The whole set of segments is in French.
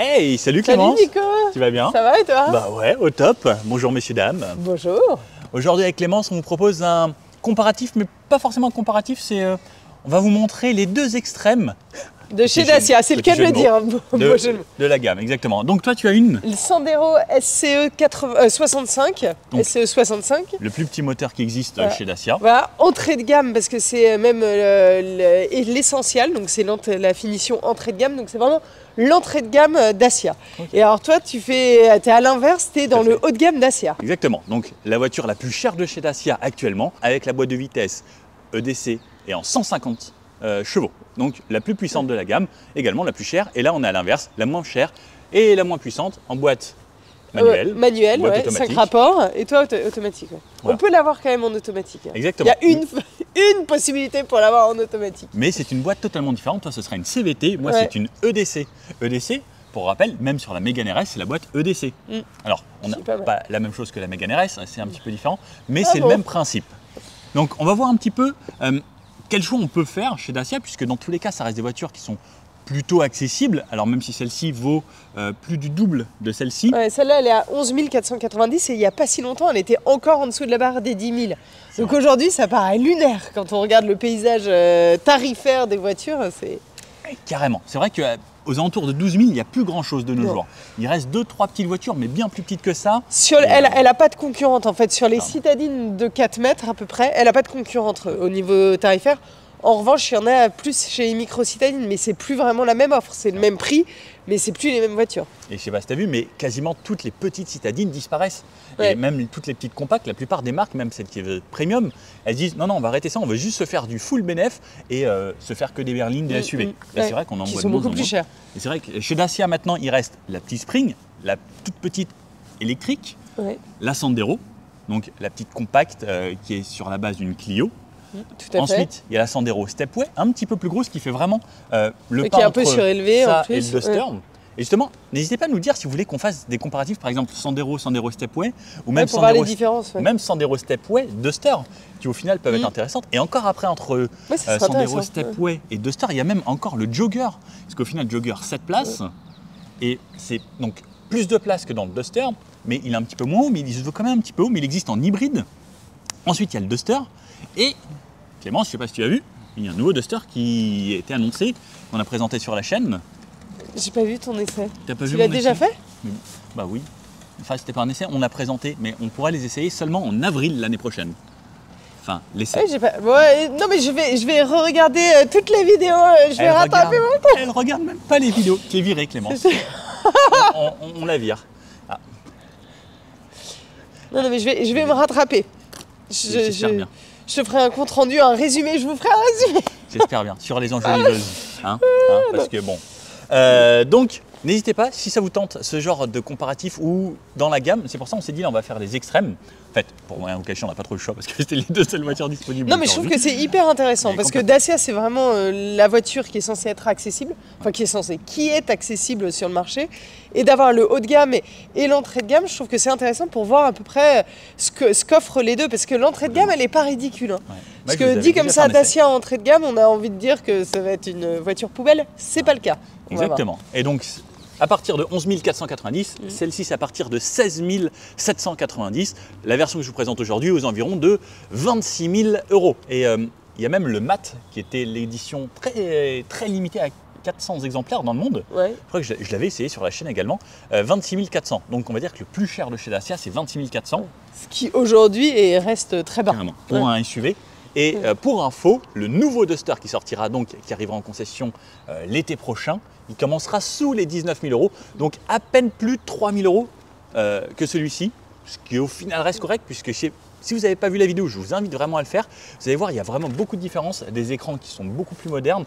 Hey, salut Clémence. Salut Nico. Tu vas bien? Ça va et toi? Bah ouais, au top. Bonjour messieurs, dames. Bonjour. Aujourd'hui avec Clémence, on vous propose un comparatif, mais pas forcément un comparatif, c'est on va vous montrer les deux extrêmes. De chez Dacia, c'est le cas de le dire. De la gamme, exactement. Donc toi tu as une... Le Sandero SCE 65, Donc, SCE 65. Le plus petit moteur qui existe chez Dacia. Voilà, entrée de gamme parce que c'est même l'essentiel, donc c'est la finition entrée de gamme, donc c'est vraiment l'entrée de gamme Dacia. Okay. Et alors toi, tu es à l'inverse, tu es dans le haut de gamme Dacia. Exactement, donc la voiture la plus chère de chez Dacia actuellement, avec la boîte de vitesse EDC et en 150 chevaux. Donc la plus puissante de la gamme, également la plus chère. Et là, on est à l'inverse, la moins chère et la moins puissante en boîte manuelle. Manuelle, ouais, 5 rapports. Et toi, automatique. Ouais. Voilà. On peut l'avoir quand même en automatique. Exactement. Il y a une possibilité pour l'avoir en automatique. Mais c'est une boîte totalement différente. Toi, ce sera une CVT. Moi, c'est une EDC. EDC, pour rappel, même sur la Mégane RS, c'est la boîte EDC. Alors, on n'a pas la même chose que la Mégane RS, c'est un petit peu différent, mais c'est le même principe. Donc, on va voir un petit peu quel choix on peut faire chez Dacia, puisque dans tous les cas, ça reste des voitures qui sont plutôt accessibles. Alors même si celle-ci vaut plus du double de celle-ci. Ouais, celle-là, elle est à 11 490 et il n'y a pas si longtemps, elle était encore en dessous de la barre des 10 000. Donc aujourd'hui, ça paraît lunaire quand on regarde le paysage tarifaire des voitures. Carrément. C'est vrai qu'aux alentours de 12 000, il n'y a plus grand-chose de nos jours. Il reste 2-3 petites voitures, mais bien plus petites que ça. Elle n'a pas de concurrente en fait. Sur les citadines de 4 mètres à peu près, elle n'a pas de concurrente au niveau tarifaire. En revanche, il y en a plus chez les micro-citadines, mais c'est plus vraiment la même offre. C'est le même prix, mais c'est plus les mêmes voitures. Et je sais pas si tu as vu, mais quasiment toutes les petites citadines disparaissent. Ouais. Et même toutes les petites compactes, la plupart des marques, même celles qui veulent premium, elles disent non, on va arrêter ça, on veut juste se faire du full bénéf et se faire que des berlines, des SUV. C'est vrai qu'on en voit de beaucoup plus chers. Et c'est vrai que chez Dacia, maintenant, il reste la petite Spring, la toute petite électrique, la Sandero, donc la petite compacte qui est sur la base d'une Clio. Ensuite, il y a la Sandero Stepway, un petit peu plus grosse, qui fait vraiment le pas qui est un peu surélevé ça en plus. Et le Duster. Et justement, n'hésitez pas à nous dire si vous voulez qu'on fasse des comparatifs, par exemple Sandero Stepway, ou même Sandero Stepway Duster, qui au final peuvent être intéressantes. Et encore après, entre Sandero Stepway et Duster, il y a même encore le Jogger, parce qu'au final, Jogger 7 places, et c'est donc plus de place que dans le Duster, mais il est un petit peu moins haut, mais il se veut quand même un petit peu haut, mais il existe en hybride. Ensuite, il y a le Duster, et Clémence, je ne sais pas si tu as vu, il y a un nouveau Duster qui a été annoncé, qu'on a présenté sur la chaîne. J'ai pas vu ton essai. Tu l'as déjà fait? Bah oui. Enfin, c'était pas un essai, on a présenté, mais on pourra les essayer seulement en avril l'année prochaine. Enfin, l'essai. Non, mais je vais re-regarder toutes les vidéos, je vais rattraper mon temps. Elle regarde même pas les vidéos. Tu es virée, Clémence. on la vire. Ah. Non, mais je vais me rattraper. J'espère bien. Je te ferai un compte rendu, un résumé, je vous ferai un résumé. J'espère bien, sur les enjoliveuses. Parce que bon. Donc, n'hésitez pas, si ça vous tente, ce genre de comparatif ou dans la gamme, c'est pour ça qu'on s'est dit, là, on va faire les extrêmes. En fait, pour moi, en occasion, on n'a pas trop le choix parce que c'était les deux seules voitures disponibles. Non, mais je trouve que c'est hyper intéressant parce que Dacia, c'est vraiment la voiture qui est censée être accessible, enfin qui est accessible sur le marché, et d'avoir le haut de gamme et l'entrée de gamme, je trouve que c'est intéressant pour voir à peu près ce qu'offrent les deux, parce que l'entrée de gamme, elle n'est pas ridicule. Hein. Parce que dit comme ça, Dacia en entrée de gamme, on a envie de dire que ça va être une voiture poubelle, c'est pas le cas. Exactement. Et donc, à partir de 11 490, celle-ci c'est à partir de 16 790. La version que je vous présente aujourd'hui aux environs de 26 000 €. Et il y a même le mat qui était l'édition très limitée à 400 exemplaires dans le monde. Je crois que je l'avais essayé sur la chaîne également. 26 400. Donc on va dire que le plus cher de chez Dacia c'est 26 400. Ce qui aujourd'hui reste très bas. Carrément, pour un SUV. Et pour info, le nouveau Duster qui sortira donc, qui arrivera en concession l'été prochain, il commencera sous les 19 000 €, donc à peine plus de 3 000 € que celui-ci, ce qui au final reste correct, puisque si vous n'avez pas vu la vidéo, je vous invite vraiment à le faire. Vous allez voir, il y a vraiment beaucoup de différences, des écrans qui sont beaucoup plus modernes.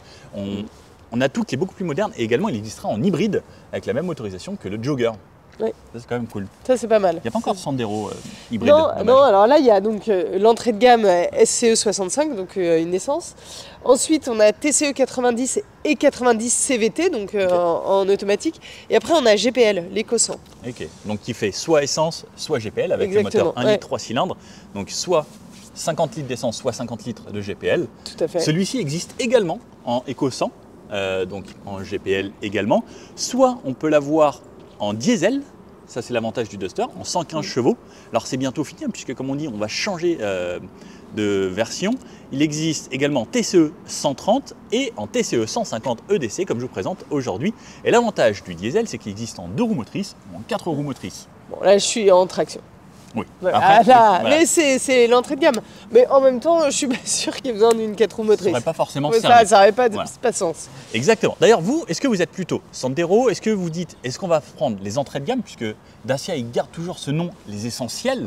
On a tout qui est beaucoup plus moderne, et également il existera en hybride, avec la même motorisation que le Jogger. Oui. Ça, c'est quand même cool. Ça, c'est pas mal. Il n'y a pas encore de Sandero hybride. Non, alors là, il y a donc l'entrée de gamme SCE 65, donc une essence. Ensuite, on a TCE 90 et 90 CVT, donc en automatique. Et après, on a GPL, l'Eco 100. Ok, donc qui fait soit essence, soit GPL, avec le moteur 1 litre 3 cylindres. Donc soit 50 litres d'essence, soit 50 litres de GPL. Tout à fait. Celui-ci existe également en Eco 100. donc en GPL également, soit on peut l'avoir en diesel, ça c'est l'avantage du Duster, en 115 chevaux. Alors c'est bientôt fini, hein, puisque comme on dit, on va changer de version. Il existe également en TCE 130 et en TCE 150 EDC, comme je vous présente aujourd'hui. Et l'avantage du diesel, c'est qu'il existe en 2 roues motrices ou en 4 roues motrices. Bon, là je suis en traction. Oui. Après, voilà. Mais c'est l'entrée de gamme. Mais en même temps, je suis pas sûr qu'il y ait besoin d'une 4 roues motrices. Ça n'aurait pas forcément ça n'aurait pas de sens. Exactement. D'ailleurs, vous, est-ce que vous êtes plutôt Sandero? Est-ce que vous dites, est-ce qu'on va prendre les entrées de gamme, puisque Dacia, il garde toujours ce nom, les essentiels,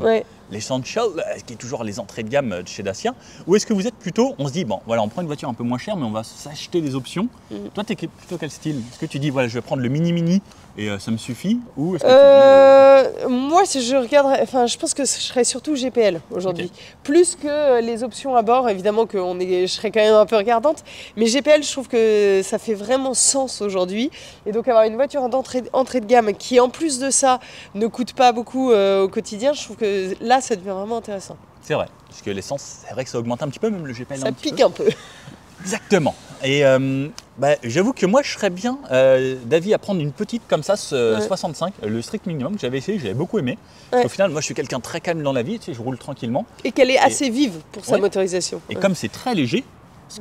l'essential, qui est toujours les entrées de gamme de chez Dacia, ou est-ce que vous êtes plutôt, on se dit, bon, voilà, on prend une voiture un peu moins chère, mais on va s'acheter des options. Toi, tu es plutôt quel style? Est-ce que tu dis, voilà, je vais prendre le mini-mini et ça me suffit, ou est-ce que moi, je regarderais, enfin, je pense que je serais surtout GPL aujourd'hui, plus que les options à bord. Évidemment que je serais quand même un peu regardante, mais GPL, je trouve que ça fait vraiment sens aujourd'hui. Et donc avoir une voiture d'entrée de gamme qui, en plus de ça, ne coûte pas beaucoup au quotidien, je trouve que là, ça devient vraiment intéressant. C'est vrai, parce que l'essence, c'est vrai que ça augmente un petit peu, même le GPL. Ça pique un peu. Exactement. Et j'avoue que moi, je serais bien d'avis à prendre une petite comme ça, 65, le strict minimum que j'avais essayé, j'avais beaucoup aimé. Au final, moi, je suis quelqu'un de très calme dans la vie, tu sais, je roule tranquillement. Et qu'elle est assez vive pour sa motorisation. Et comme c'est très léger,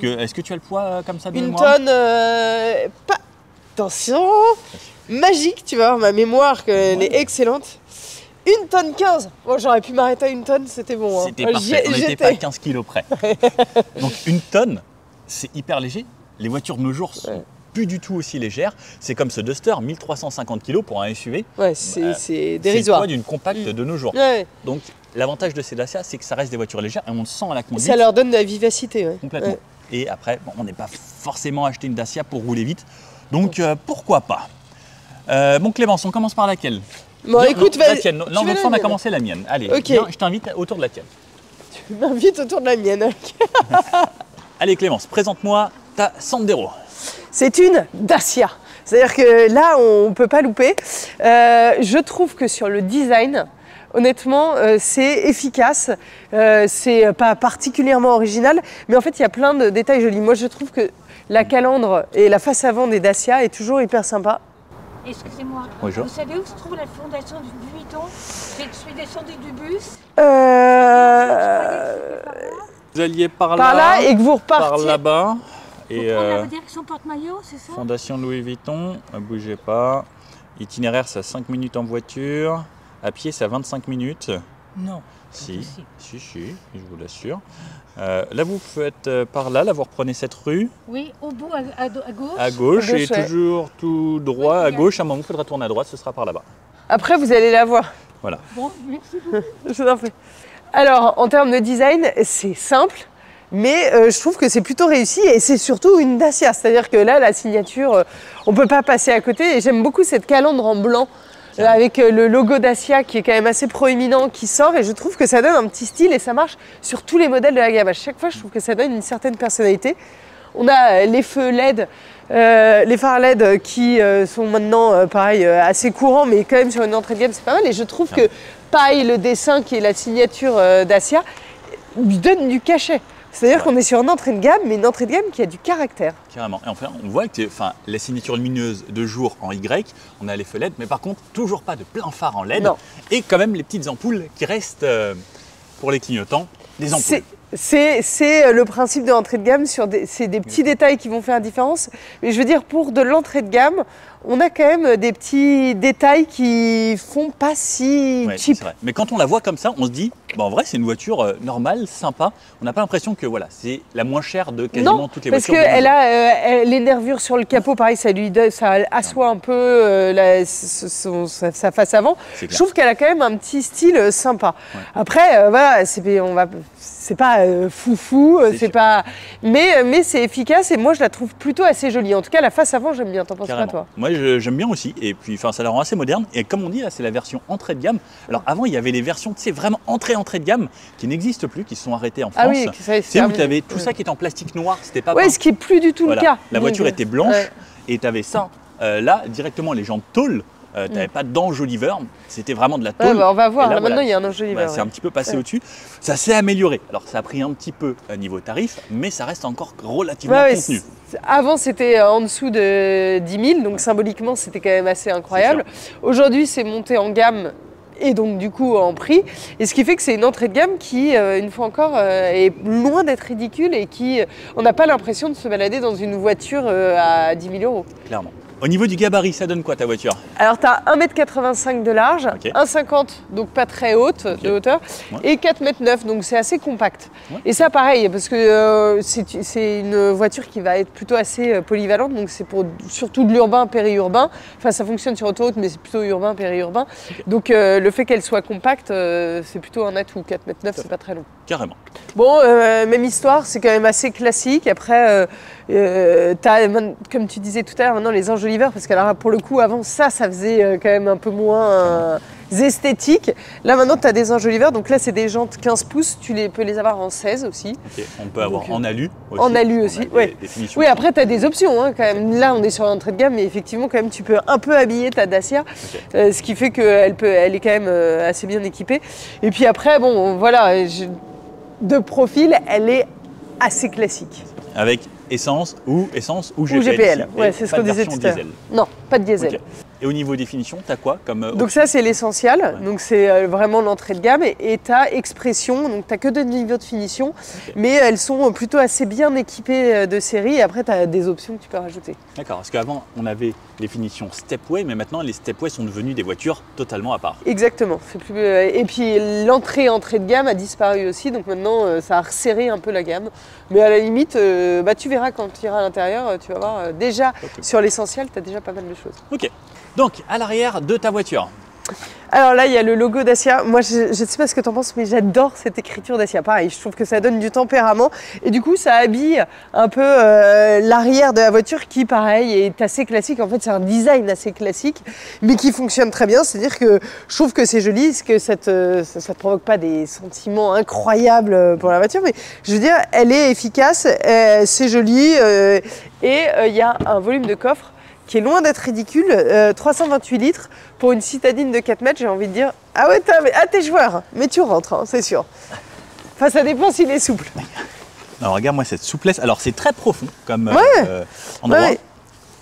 est-ce que tu as le poids comme ça de Une tonne, pas... Attention, magique, tu vois, ma mémoire, elle est excellente. 1 tonne 15. Bon, j'aurais pu m'arrêter à 1 tonne, c'était bon. C'était parfait, on n'était pas à 15 kilos près. Donc 1 tonne, c'est hyper léger. Les voitures de nos jours sont plus du tout aussi légères. C'est comme ce Duster, 1350 kg pour un SUV. Ouais, c'est dérisoire. C'est le poids d'une compacte de nos jours. Donc l'avantage de ces Dacia, c'est que ça reste des voitures légères et on le sent à la conduite. Ça leur donne de la vivacité. Complètement. Et après, bon, on n'est pas forcément acheté une Dacia pour rouler vite. Donc pourquoi pas. Bon Clémence, on commence par laquelle? Bon, écoute, la tienne. Non, l'autre fois, on a commencé la mienne. Allez, viens, je t'invite autour de la tienne. Tu m'invites autour de la mienne. Allez Clémence, présente-moi ta Sandero. C'est une Dacia. C'est-à-dire que là, on ne peut pas louper. Je trouve que sur le design, honnêtement, c'est efficace. C'est pas particulièrement original, mais en fait, il y a plein de détails jolis. Moi, je trouve que la calandre et la face avant des Dacia est toujours hyper sympa. Excusez-moi, bonjour. Vous savez où se trouve la fondation du Vuitton? Je suis descendue du bus. Vous alliez par là et que vous repartiez. Par là-bas. Et la direction porte-maillot, c'est ça? Fondation Louis Vuitton, ne bougez pas. Itinéraire, c'est à 5 minutes en voiture. À pied, c'est à 25 minutes. Non. Si, je vous l'assure. Là, vous faites par là, vous reprenez cette rue. Oui, au bout, à gauche. À gauche, et toujours tout droit à gauche. À un moment, il faudra tourner à droite, ce sera par là-bas. Après, vous allez la voir. Voilà. Bon, merci beaucoup. Je vous en prie. Alors, en termes de design, c'est simple, mais je trouve que c'est plutôt réussi et c'est surtout une Dacia. C'est-à-dire que là, la signature, on ne peut pas passer à côté. Et j'aime beaucoup cette calandre en blanc. Avec le logo Dacia qui est quand même assez proéminent qui sort, et je trouve que ça donne un petit style et ça marche sur tous les modèles de la gamme. À chaque fois, je trouve que ça donne une certaine personnalité. On a les feux LED, les phares LED qui sont maintenant pareil assez courants, mais quand même sur une entrée de gamme c'est pas mal. Et je trouve que pareil, le dessin qui est la signature Dacia lui donne du cachet. C'est-à-dire qu'on est sur une entrée de gamme, mais une entrée de gamme qui a du caractère. Carrément. Et enfin, on voit que la signature lumineuse de jour en Y, on a les feux LED, mais par contre, toujours pas de plein phare en LED. Non. Et quand même les petites ampoules qui restent pour les clignotants, des ampoules. C'est le principe de l'entrée de gamme, c'est des petits détails qui vont faire la différence. Mais je veux dire, pour de l'entrée de gamme, on a quand même des petits détails qui font pas si cheap. C'est vrai. Mais quand on la voit comme ça, on se dit, bah en vrai, c'est une voiture normale, sympa. On n'a pas l'impression que voilà, c'est la moins chère de quasiment toutes les voitures. Parce qu'elle a les nervures sur le capot, pareil, ça assoit un peu sa face avant. Je trouve qu'elle a quand même un petit style sympa. Ouais. Après, voilà, c'est pas foufou, mais c'est efficace et moi je la trouve plutôt assez jolie. En tout cas, la face avant, j'aime bien. T'en penses quoi, toi? Moi, j'aime bien aussi. Et puis, ça la rend assez moderne. Et comme on dit, là, c'est la version entrée de gamme. Alors, avant, il y avait les versions, tu sais, vraiment entrée de gamme qui n'existent plus, qui se sont arrêtées en France. Ah oui, c'est où tu avais tout ça qui était en plastique noir, c'était pas. Ouais, ce qui est plus du tout le cas. La voiture était blanche et tu avais ça. Là, directement, les jantes tôle. Tu n'avais pas d'enjoliveur, c'était vraiment de la tôle. On va voir, là, maintenant il y a un enjoliveur. C'est un petit peu passé au-dessus. Ça s'est amélioré. Alors ça a pris un petit peu niveau tarif, mais ça reste encore relativement contenu. Avant, c'était en dessous de 10 000, donc symboliquement, c'était quand même assez incroyable. Aujourd'hui, c'est monté en gamme et donc du coup en prix. Et ce qui fait que c'est une entrée de gamme qui, une fois encore, est loin d'être ridicule et qui, on n'a pas l'impression de se balader dans une voiture à 10 000 euros. Clairement. Au niveau du gabarit, ça donne quoi ta voiture? Alors tu as 1,85 m de large, 1,50 m, donc pas très haute de hauteur, et 4,9 m, donc c'est assez compact. Et ça pareil, parce que c'est une voiture qui va être plutôt assez polyvalente, donc c'est pour surtout de l'urbain, périurbain. Enfin ça fonctionne sur autoroute, mais c'est plutôt urbain, périurbain. Donc le fait qu'elle soit compacte, c'est plutôt un atout. 4,9 m, c'est pas très long. Carrément. Bon, même histoire, c'est quand même assez classique. Après, t'as, comme tu disais tout à l'heure, maintenant les enjoliveurs, parce que alors, pour le coup, avant ça faisait quand même un peu moins esthétique. Là, maintenant, tu as des enjoliveurs. Donc là, c'est des jantes 15 pouces. Tu peux les avoir en 16 aussi. Okay. On peut avoir en alu aussi. En alu aussi, oui. Oui, après, tu as des options hein, quand même. Là, on est sur l'entrée de gamme, mais effectivement, quand même, tu peux un peu habiller ta Dacia. Ce qui fait qu'elle est quand même assez bien équipée. Et puis après, bon, voilà, de profil, elle est assez classique. Avec essence ou GPL. Ou GPL, ouais, c'est ce qu'on disait tout à l'heure. Non, pas de diesel. Okay. Et au niveau définition, tu as quoi comme Donc ça, c'est l'essentiel. Donc c'est vraiment l'entrée de gamme. Et tu as expression, donc tu n'as que 2 niveaux de finition. Mais elles sont plutôt assez bien équipées de série. Et après, tu as des options que tu peux rajouter. D'accord, parce qu'avant, on avait les finitions Stepway, mais maintenant, les Stepway sont devenues des voitures totalement à part. Exactement. Et puis l'entrée de gamme a disparu aussi. Donc maintenant, ça a resserré un peu la gamme. Mais à la limite, tu verras quand tu iras à l'intérieur, tu vas voir déjà sur l'essentiel, tu as déjà pas mal de choses. Ok. Donc, à l'arrière de ta voiture. Alors là, il y a le logo Dacia. Moi, je ne sais pas ce que tu en penses, mais j'adore cette écriture Dacia. Pareil, je trouve que ça donne du tempérament. Et du coup, ça habille un peu l'arrière de la voiture qui, pareil, est assez classique. En fait, c'est un design assez classique, mais qui fonctionne très bien. C'est-à-dire que je trouve que c'est joli, parce que ça ne provoque pas des sentiments incroyables pour la voiture. Mais je veux dire, elle est efficace, c'est joli. Et il y a un volume de coffre qui est loin d'être ridicule, 328 litres pour une citadine de 4 mètres, j'ai envie de dire, ah ouais, t'es joueur, mais tu rentres, hein, c'est sûr. Enfin, ça dépend s'il est souple. Alors regarde-moi cette souplesse, alors c'est très profond comme endroit. Ouais.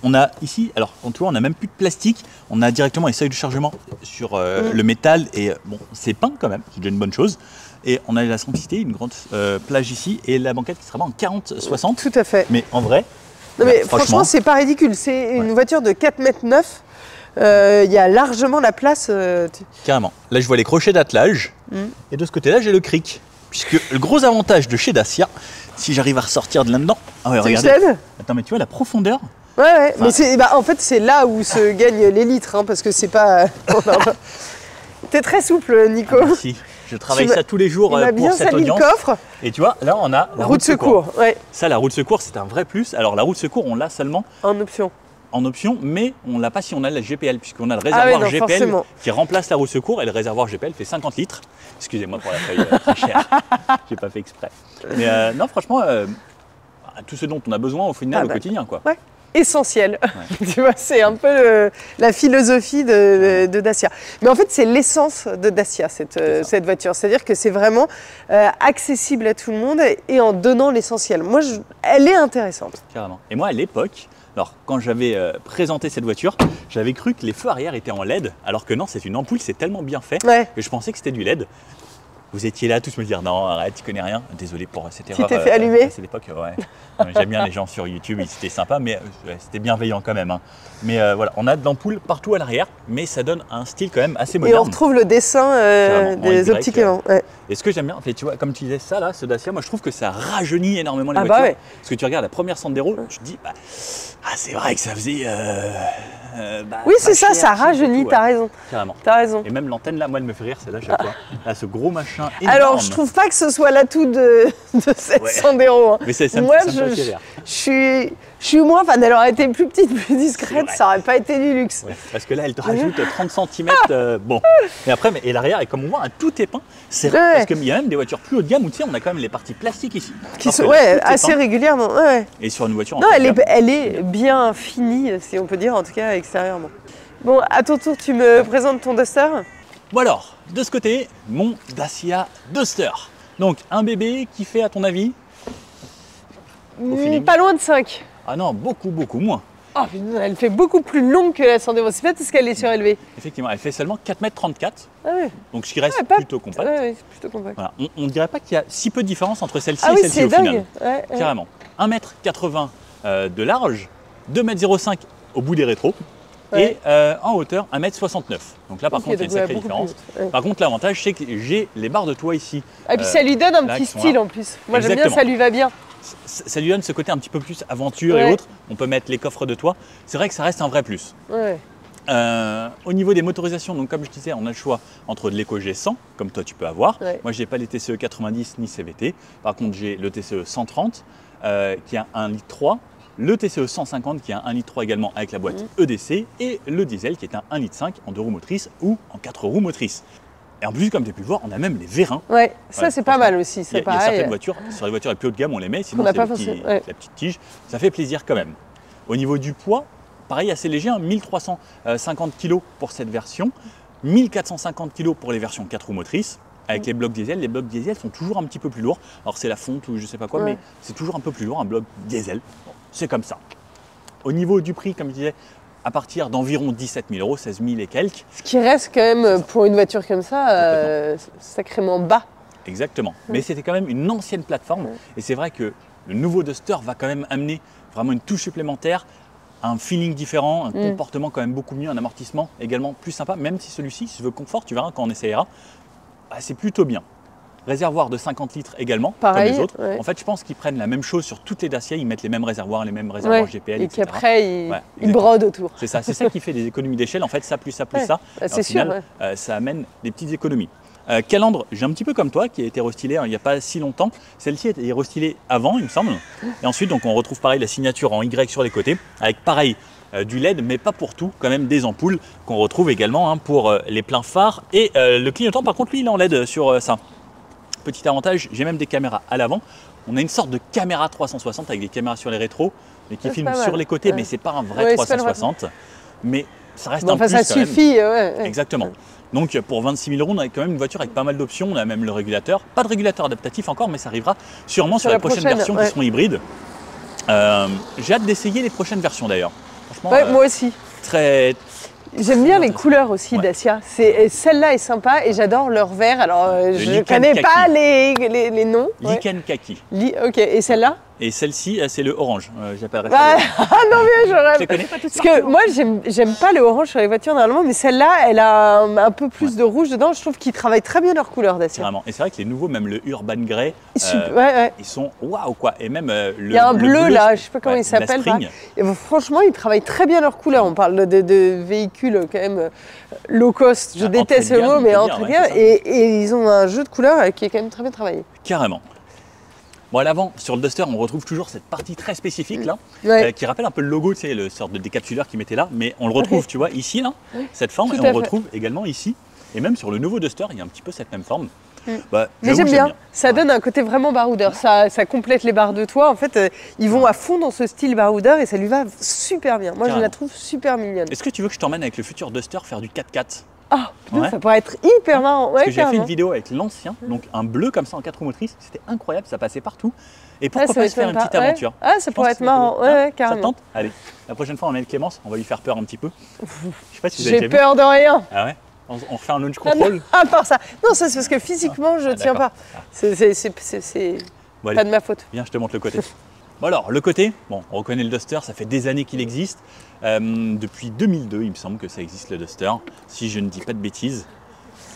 On a ici, alors tu vois, on n'a même plus de plastique, on a directement les seuils de chargement sur le métal, et bon, c'est peint quand même, c'est déjà une bonne chose. Et on a la simplicité, une grande plage ici, et la banquette qui sera en 40-60. Tout à fait. Mais en vrai, non mais franchement, c'est pas ridicule. C'est une voiture de 4,9 m. Il y a largement la place. Carrément. Là, je vois les crochets d'attelage. Et de ce côté-là, j'ai le cric. Puisque le gros avantage de chez Dacia, si j'arrive à ressortir de là-dedans. Ah ouais, regardez. Attends, mais tu vois la profondeur. Ouais. Enfin, mais en fait, c'est là où se gagnent les litres. Hein, parce que c'est pas. T'es très souple, Nico. Ah, merci. Je travaille ça tous les jours pour cette audience. Le coffre. Et tu vois, là, on a la roue de secours. Ça, la roue de secours, c'est un vrai plus. Alors, la roue de secours, on l'a seulement en option. En option, mais on ne l'a pas si on a la GPL, puisqu'on a le réservoir GPL forcément. Qui remplace la roue de secours. Et le réservoir GPL fait 50 litres. Excusez-moi pour la feuille très chère. J'ai pas fait exprès. Mais non, franchement, tout ce dont on a besoin au final au quotidien, quoi. Ouais. Essentiel. Tu vois, c'est un peu la philosophie de Dacia. Mais en fait, c'est l'essence de Dacia, cette voiture. C'est-à-dire que c'est vraiment accessible à tout le monde et en donnant l'essentiel. Moi, elle est intéressante. Carrément. Et moi, à l'époque, alors quand j'avais présenté cette voiture, j'avais cru que les feux arrière étaient en LED, alors que non, c'est une ampoule, c'est tellement bien fait que je pensais que c'était du LED. Vous étiez là tous me dire non, arrête, tu connais rien. Désolé pour cette erreur. Tu t'es fait allumer. À cette époque, ouais. J'aime bien les gens sur YouTube, c'était sympa, mais c'était bienveillant quand même. Hein. Mais voilà, on a de l'ampoule partout à l'arrière, mais ça donne un style quand même assez moderne. Et on retrouve le dessin des optiques aimants. Et ce que j'aime bien, en fait, tu vois, comme tu disais ça là, ce Dacia, moi je trouve que ça rajeunit énormément les voitures. Parce que tu regardes la première Sandero, tu te dis, c'est vrai que ça faisait. Oui, c'est ça, ça rajeunit, t'as raison. Carrément. T'as raison. Et même l'antenne là, moi elle me fait rire, celle-là chaque fois. Là, ce gros machin énorme. Alors, je trouve pas que ce soit l'atout de cette Sandero. Hein. Mais ça moi, me fait rire. Je suis moins fan. Elle aurait été plus petite, plus discrète, ça aurait pas été du luxe. Ouais, parce que là, elle te rajoute 30 cm. Bon. Et après, et l'arrière, et comme on voit, tout est peint. C'est rare parce qu'il y a même des voitures plus haut de gamme où tu sais, on a quand même les parties plastiques ici. Qui sont assez régulièrement. Et sur une voiture. Non, elle est bien finie, si on peut dire, en tout cas extérieurement. Bon, à ton tour, tu me présentes ton Duster. Bon alors, de ce côté, mon Dacia Duster. Donc, un bébé qui fait, à ton avis, pas loin de 5. Ah non, beaucoup moins. Oh, elle fait beaucoup plus longue que la Sandero. C'est pas parce qu'elle est surélevée. Effectivement, elle fait seulement 4,34 m. Ah oui. Donc ce qui reste plutôt compact. Oui, plutôt compact. Voilà. On ne dirait pas qu'il y a si peu de différence entre celle-ci et celle-ci au final. Ouais, carrément. 1,80 m de large, 2,05 m au bout des rétros. Et en hauteur, 1,69 m. Donc là, par contre, il y a une sacrée différence. Par contre, l'avantage, c'est que j'ai les barres de toit ici. Et puis ça lui donne un petit style en plus. Moi, j'aime bien, ça lui va bien. Ça lui donne ce côté un petit peu plus aventure et autres. On peut mettre les coffres de toit. C'est vrai que ça reste un vrai plus. Au niveau des motorisations, donc comme je disais, on a le choix entre de l'éco G100, comme toi tu peux avoir. Moi, je n'ai pas les TCE 90 ni CVT. Par contre, j'ai le TCE 130 qui a 1,3 litre. Le TCE 150 qui a un 1,3 litre également avec la boîte EDC et le diesel qui est un 1,5 litre en 2 roues motrices ou en 4 roues motrices. Et en plus, comme tu as pu voir, on a même les vérins. Ouais, ça c'est pas mal aussi. Il y a certaines voitures, sur les voitures les plus haut de gamme, on les met, sinon c'est la petite tige. Ça fait plaisir quand même. Au niveau du poids, pareil, assez léger, 1350 kg pour cette version, 1450 kg pour les versions 4 roues motrices. Avec les blocs diesel sont toujours un petit peu plus lourds. Alors c'est la fonte ou je sais pas quoi, mais c'est toujours un peu plus lourd, un bloc diesel. Bon, c'est comme ça. Au niveau du prix, comme je disais, à partir d'environ 17 000 €, 16 000 et quelques. Ce qui reste quand même, pour une voiture comme ça, sacrément bas. Exactement. Mais c'était quand même une ancienne plateforme. Et c'est vrai que le nouveau Duster va quand même amener vraiment une touche supplémentaire, un feeling différent, un comportement quand même beaucoup mieux, un amortissement également plus sympa. Même si celui-ci, si tu veux confort, tu verras quand on essayera, c'est plutôt bien. Réservoir de 50 litres également, pareil, comme les autres. En fait, je pense qu'ils prennent la même chose sur toutes les Dacia, ils mettent les mêmes réservoirs GPL, etc. Et qu'après, ils brodent autour. C'est ça qui fait des économies d'échelle. En fait, ça plus ça plus ça. C'est sûr. Ça amène des petites économies. Calandre, j'ai un petit peu comme toi, qui a été restylé il n'y a pas si longtemps. Celle-ci a été restylée avant, il me semble. Et ensuite, donc, on retrouve pareil la signature en Y sur les côtés, avec pareil du LED, mais pas pour tout, quand même des ampoules qu'on retrouve également pour les pleins phares. Et le clignotant, par contre, lui, il est en LED sur ça. Petit avantage, j'ai même des caméras à l'avant. On a une sorte de caméra 360 avec des caméras sur les rétros, mais qui filment sur les côtés, mais c'est pas un vrai 360. Mais ça reste un plus ça suffit. Exactement. Donc pour 26 000 €, on a quand même une voiture avec pas mal d'options. On a même le régulateur. Pas de régulateur adaptatif encore, mais ça arrivera sûrement sur les prochaines versions qui seront hybrides. J'ai hâte d'essayer les prochaines versions d'ailleurs. Franchement, moi aussi. J'aime bien les couleurs aussi Dacia. Celle-là est sympa et j'adore leur vert. Alors je ne connais pas les noms. Lichen Kaki. Ok, et celle-là? Et celle-ci, c'est le orange. J'appellerais ça. Ah non mais je rêve. Je les connais pas toutes. Parce que moi, j'aime pas le orange sur les voitures normalement, mais celle-là, elle a un peu plus de rouge dedans. Je trouve qu'ils travaillent très bien leurs couleurs Dacia. Vraiment. Et c'est vrai que les nouveaux, même le Urban Grey, ils sont waouh quoi. Et même il y a un bleu là, je sais pas comment il s'appelle. Franchement, ils travaillent très bien leurs couleurs. On parle de véhicules quand même low cost. Je déteste le mot, mais entre gamme. Et ils ont un jeu de couleurs qui est quand même très bien travaillé. Carrément. Bon, à l'avant, sur le Duster, on retrouve toujours cette partie très spécifique là, qui rappelle un peu le logo, tu sais, le sorte de décapsuleur qu'ils mettaient là, mais on le retrouve, tu vois, ici, là, cette forme, et on le retrouve également ici, et même sur le nouveau Duster, il y a un petit peu cette même forme. Mais j'aime bien, ça donne un côté vraiment baroudeur, ça complète les barres de toit, en fait, ils vont à fond dans ce style baroudeur et ça lui va super bien. Moi, je la trouve super mignonne. Est-ce que tu veux que je t'emmène avec le futur Duster faire du 4x4 ? Ah, ça pourrait être hyper marrant. Parce que j'ai fait une vidéo avec l'ancien, donc un bleu comme ça en 4 roues motrices, c'était incroyable, ça passait partout. Et pourquoi pas se faire une petite aventure? Ah, ça pourrait être marrant, carrément. Ça te tente? Allez, la prochaine fois on met Clémence, on va lui faire peur un petit peu. Je sais pas si vous avez déjà vu. J'ai peur de rien. Ah ouais? On refait un launch control? À part ça. Non, ça c'est parce que physiquement je tiens pas. C'est pas de ma faute. Viens, je te montre le côté. Bon alors, le côté, bon, on reconnaît le Duster, ça fait des années qu'il existe. Depuis 2002, il me semble que ça existe le Duster, si je ne dis pas de bêtises.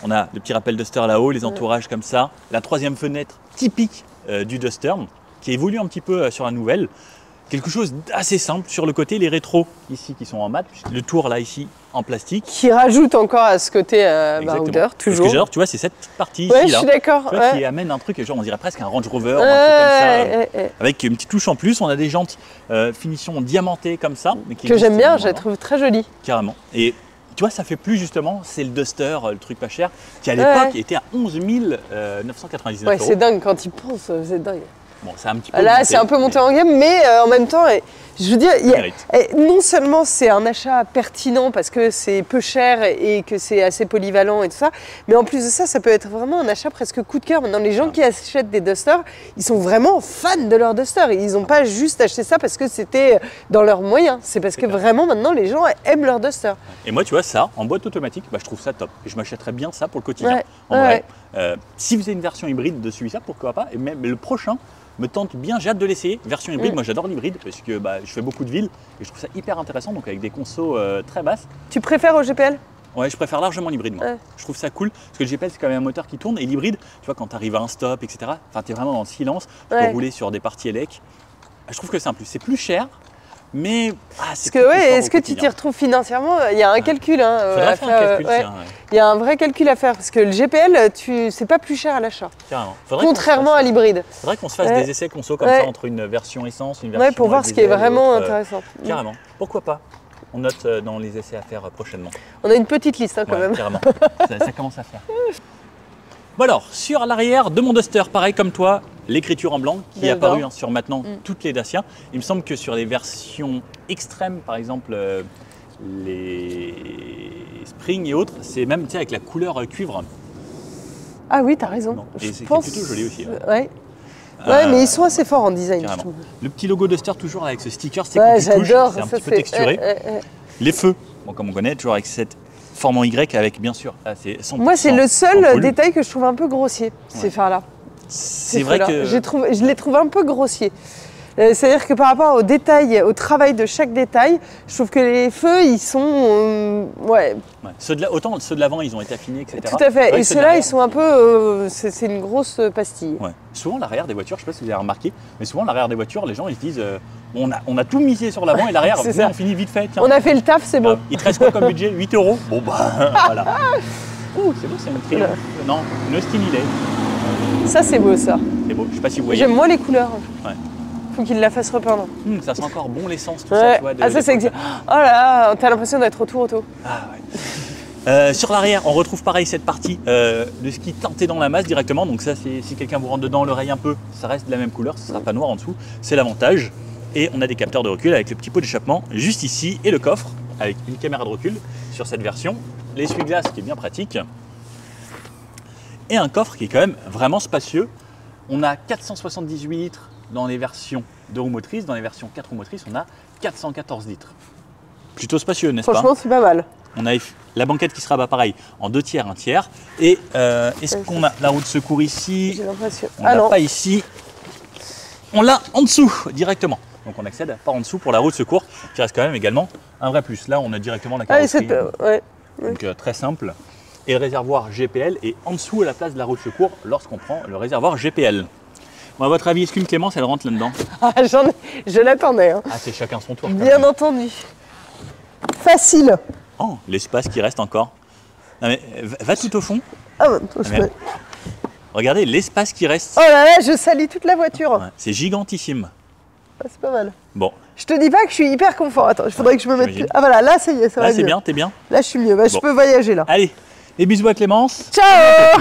On a le petit rappel Duster là-haut, les entourages comme ça. La troisième fenêtre typique du Duster, qui évolue un petit peu sur la nouvelle. Quelque chose d'assez simple sur le côté, les rétros ici qui sont en mat, le tour là ici en plastique. Qui rajoute encore à ce côté baroudeur, toujours. Parce que genre, tu vois, c'est cette partie ici, je suis d'accord. Qui amène un truc, genre on dirait presque un Range Rover, un truc comme ça, avec une petite touche en plus. On a des jantes finition diamantées comme ça. Que j'aime bien, je la trouve très jolie. Carrément. Et tu vois, ça fait plus justement, c'est le Duster, le truc pas cher, qui à l'époque était à 11 999 €. C'est dingue quand il pense, c'est dingue. Bon, c'est un petit peu là, c'est un peu monté en gamme, mais en même temps, Je veux dire, non seulement c'est un achat pertinent parce que c'est peu cher et que c'est assez polyvalent et tout ça, mais en plus de ça, ça peut être vraiment un achat presque coup de cœur. Maintenant, les gens qui achètent des dusters, ils sont vraiment fans de leur duster. Ils n'ont pas juste acheté ça parce que c'était dans leurs moyens. C'est parce que vraiment maintenant, les gens aiment leur duster. Et moi, tu vois, ça, en boîte automatique, je trouve ça top. Et je m'achèterais bien ça pour le quotidien. En vrai, si vous avez une version hybride de celui-là, pourquoi pas. Et même le prochain me tente bien, j'ai hâte de l'essayer. Version hybride, moi j'adore l'hybride parce que je fais beaucoup de villes et je trouve ça hyper intéressant, donc avec des consos très basses. Tu préfères au GPL? Ouais, je préfère largement l'hybride, moi. Je trouve ça cool parce que le GPL c'est quand même un moteur qui tourne et l'hybride, tu vois, quand tu arrives à un stop, etc., tu es vraiment dans le silence, tu peux rouler sur des parties élec. Je trouve que c'est un plus. C'est plus cher. Mais est-ce que tu t'y retrouves financièrement? Il y a un calcul. Faudrait faire un calcul, il y a un vrai calcul à faire parce que le GPL, c'est pas plus cher à l'achat. Contrairement à l'hybride. Il faudrait qu'on se fasse des essais conso comme ça entre une version essence, une version pour voir ce qui est vraiment intéressant. Carrément. Pourquoi pas? On note dans les essais à faire prochainement. On a une petite liste quand même. Carrément. ça commence à faire. Bon alors, sur l'arrière de mon Duster, pareil comme toi, l'écriture en blanc qui est apparue sur maintenant toutes les Dacia. Il me semble que sur les versions extrêmes, par exemple les Spring et autres, c'est même avec la couleur cuivre. Ah oui, t'as raison. C'est plutôt joli aussi. Ouais, mais ils sont assez forts en design, je trouve. Le petit logo Duster toujours avec ce sticker, c'est quand tu touches, c'est un petit peu texturé. Les feux, comme on connaît, toujours avec cette forme en Y avec bien sûr. Moi, c'est le seul détail que je trouve un peu grossier, ces phares-là. C'est vrai que je les trouve un peu grossiers. C'est-à-dire que par rapport au détail, au travail de chaque détail, je trouve que les feux, ils sont... Autant ceux de l'avant, ils ont été affinés, etc. Tout à fait. Et ceux-là, ils sont un peu... c'est une grosse pastille. Ouais. Souvent, l'arrière des voitures, je ne sais pas si vous avez remarqué, mais souvent, l'arrière des voitures, les gens, ils se disent on a tout misé sur l'avant et l'arrière, on finit vite fait. Tiens. On a fait le taf, c'est bon. Il te reste quoi comme budget? 8 €. Bon, voilà. C'est beau, c'est un triomphe. Non, une Austin Hillet. Ça, c'est beau, ça. C'est beau, je ne sais pas si vous voyez. J'aime moins les couleurs. Ouais. Faut qu'il la fasse repeindre. Ça sent encore bon l'essence, tout ça, tu vois. Ça c'est exact. Oh là, t'as l'impression d'être au tour auto. Ah ouais. Sur l'arrière, on retrouve pareil cette partie de ski teinté dans la masse directement. Donc ça, si quelqu'un vous rentre dedans l'oreille un peu, ça reste de la même couleur, ce ne sera pas noir en dessous. C'est l'avantage. Et on a des capteurs de recul avec le petit pot d'échappement juste ici et le coffre avec une caméra de recul sur cette version. L'essuie-glace qui est bien pratique. Et un coffre qui est quand même vraiment spacieux. On a 478 litres dans les versions 2 roues motrices. Dans les versions 4 roues motrices, on a 414 litres. Plutôt spacieux, n'est-ce pas? Franchement, c'est pas mal. On a la banquette qui se rabat pareil en 2 tiers, 1 tiers. Et est-ce qu'on a la roue de secours ici? J'ai l'impression. On l'a pas ici. On l'a en dessous directement. Donc on accède par en dessous pour la roue de secours, qui reste quand même également un vrai plus. Là, on a directement la carrosserie. Donc très simple. Et le réservoir GPL est en dessous à la place de la roue de secours lorsqu'on prend le réservoir GPL. Bon, à votre avis, est-ce qu'une Clémence, elle rentre là-dedans? Je l'attendais. Hein. Ah, c'est chacun son tour. Bien entendu. Facile. Oh, l'espace qui reste encore. Non mais, va tout au fond. Ah, regardez l'espace qui reste. Oh là là, je salis toute la voiture. Ouais, c'est gigantissime. Ah, c'est pas mal. Bon. Je te dis pas que je suis hyper confort. Attends, il faudrait que je me mette... Ah voilà, là ça y est, ça va mieux. Là c'est bien, t'es bien. Là je suis mieux, je peux voyager là. Allez, des bisous à Clémence. Ciao.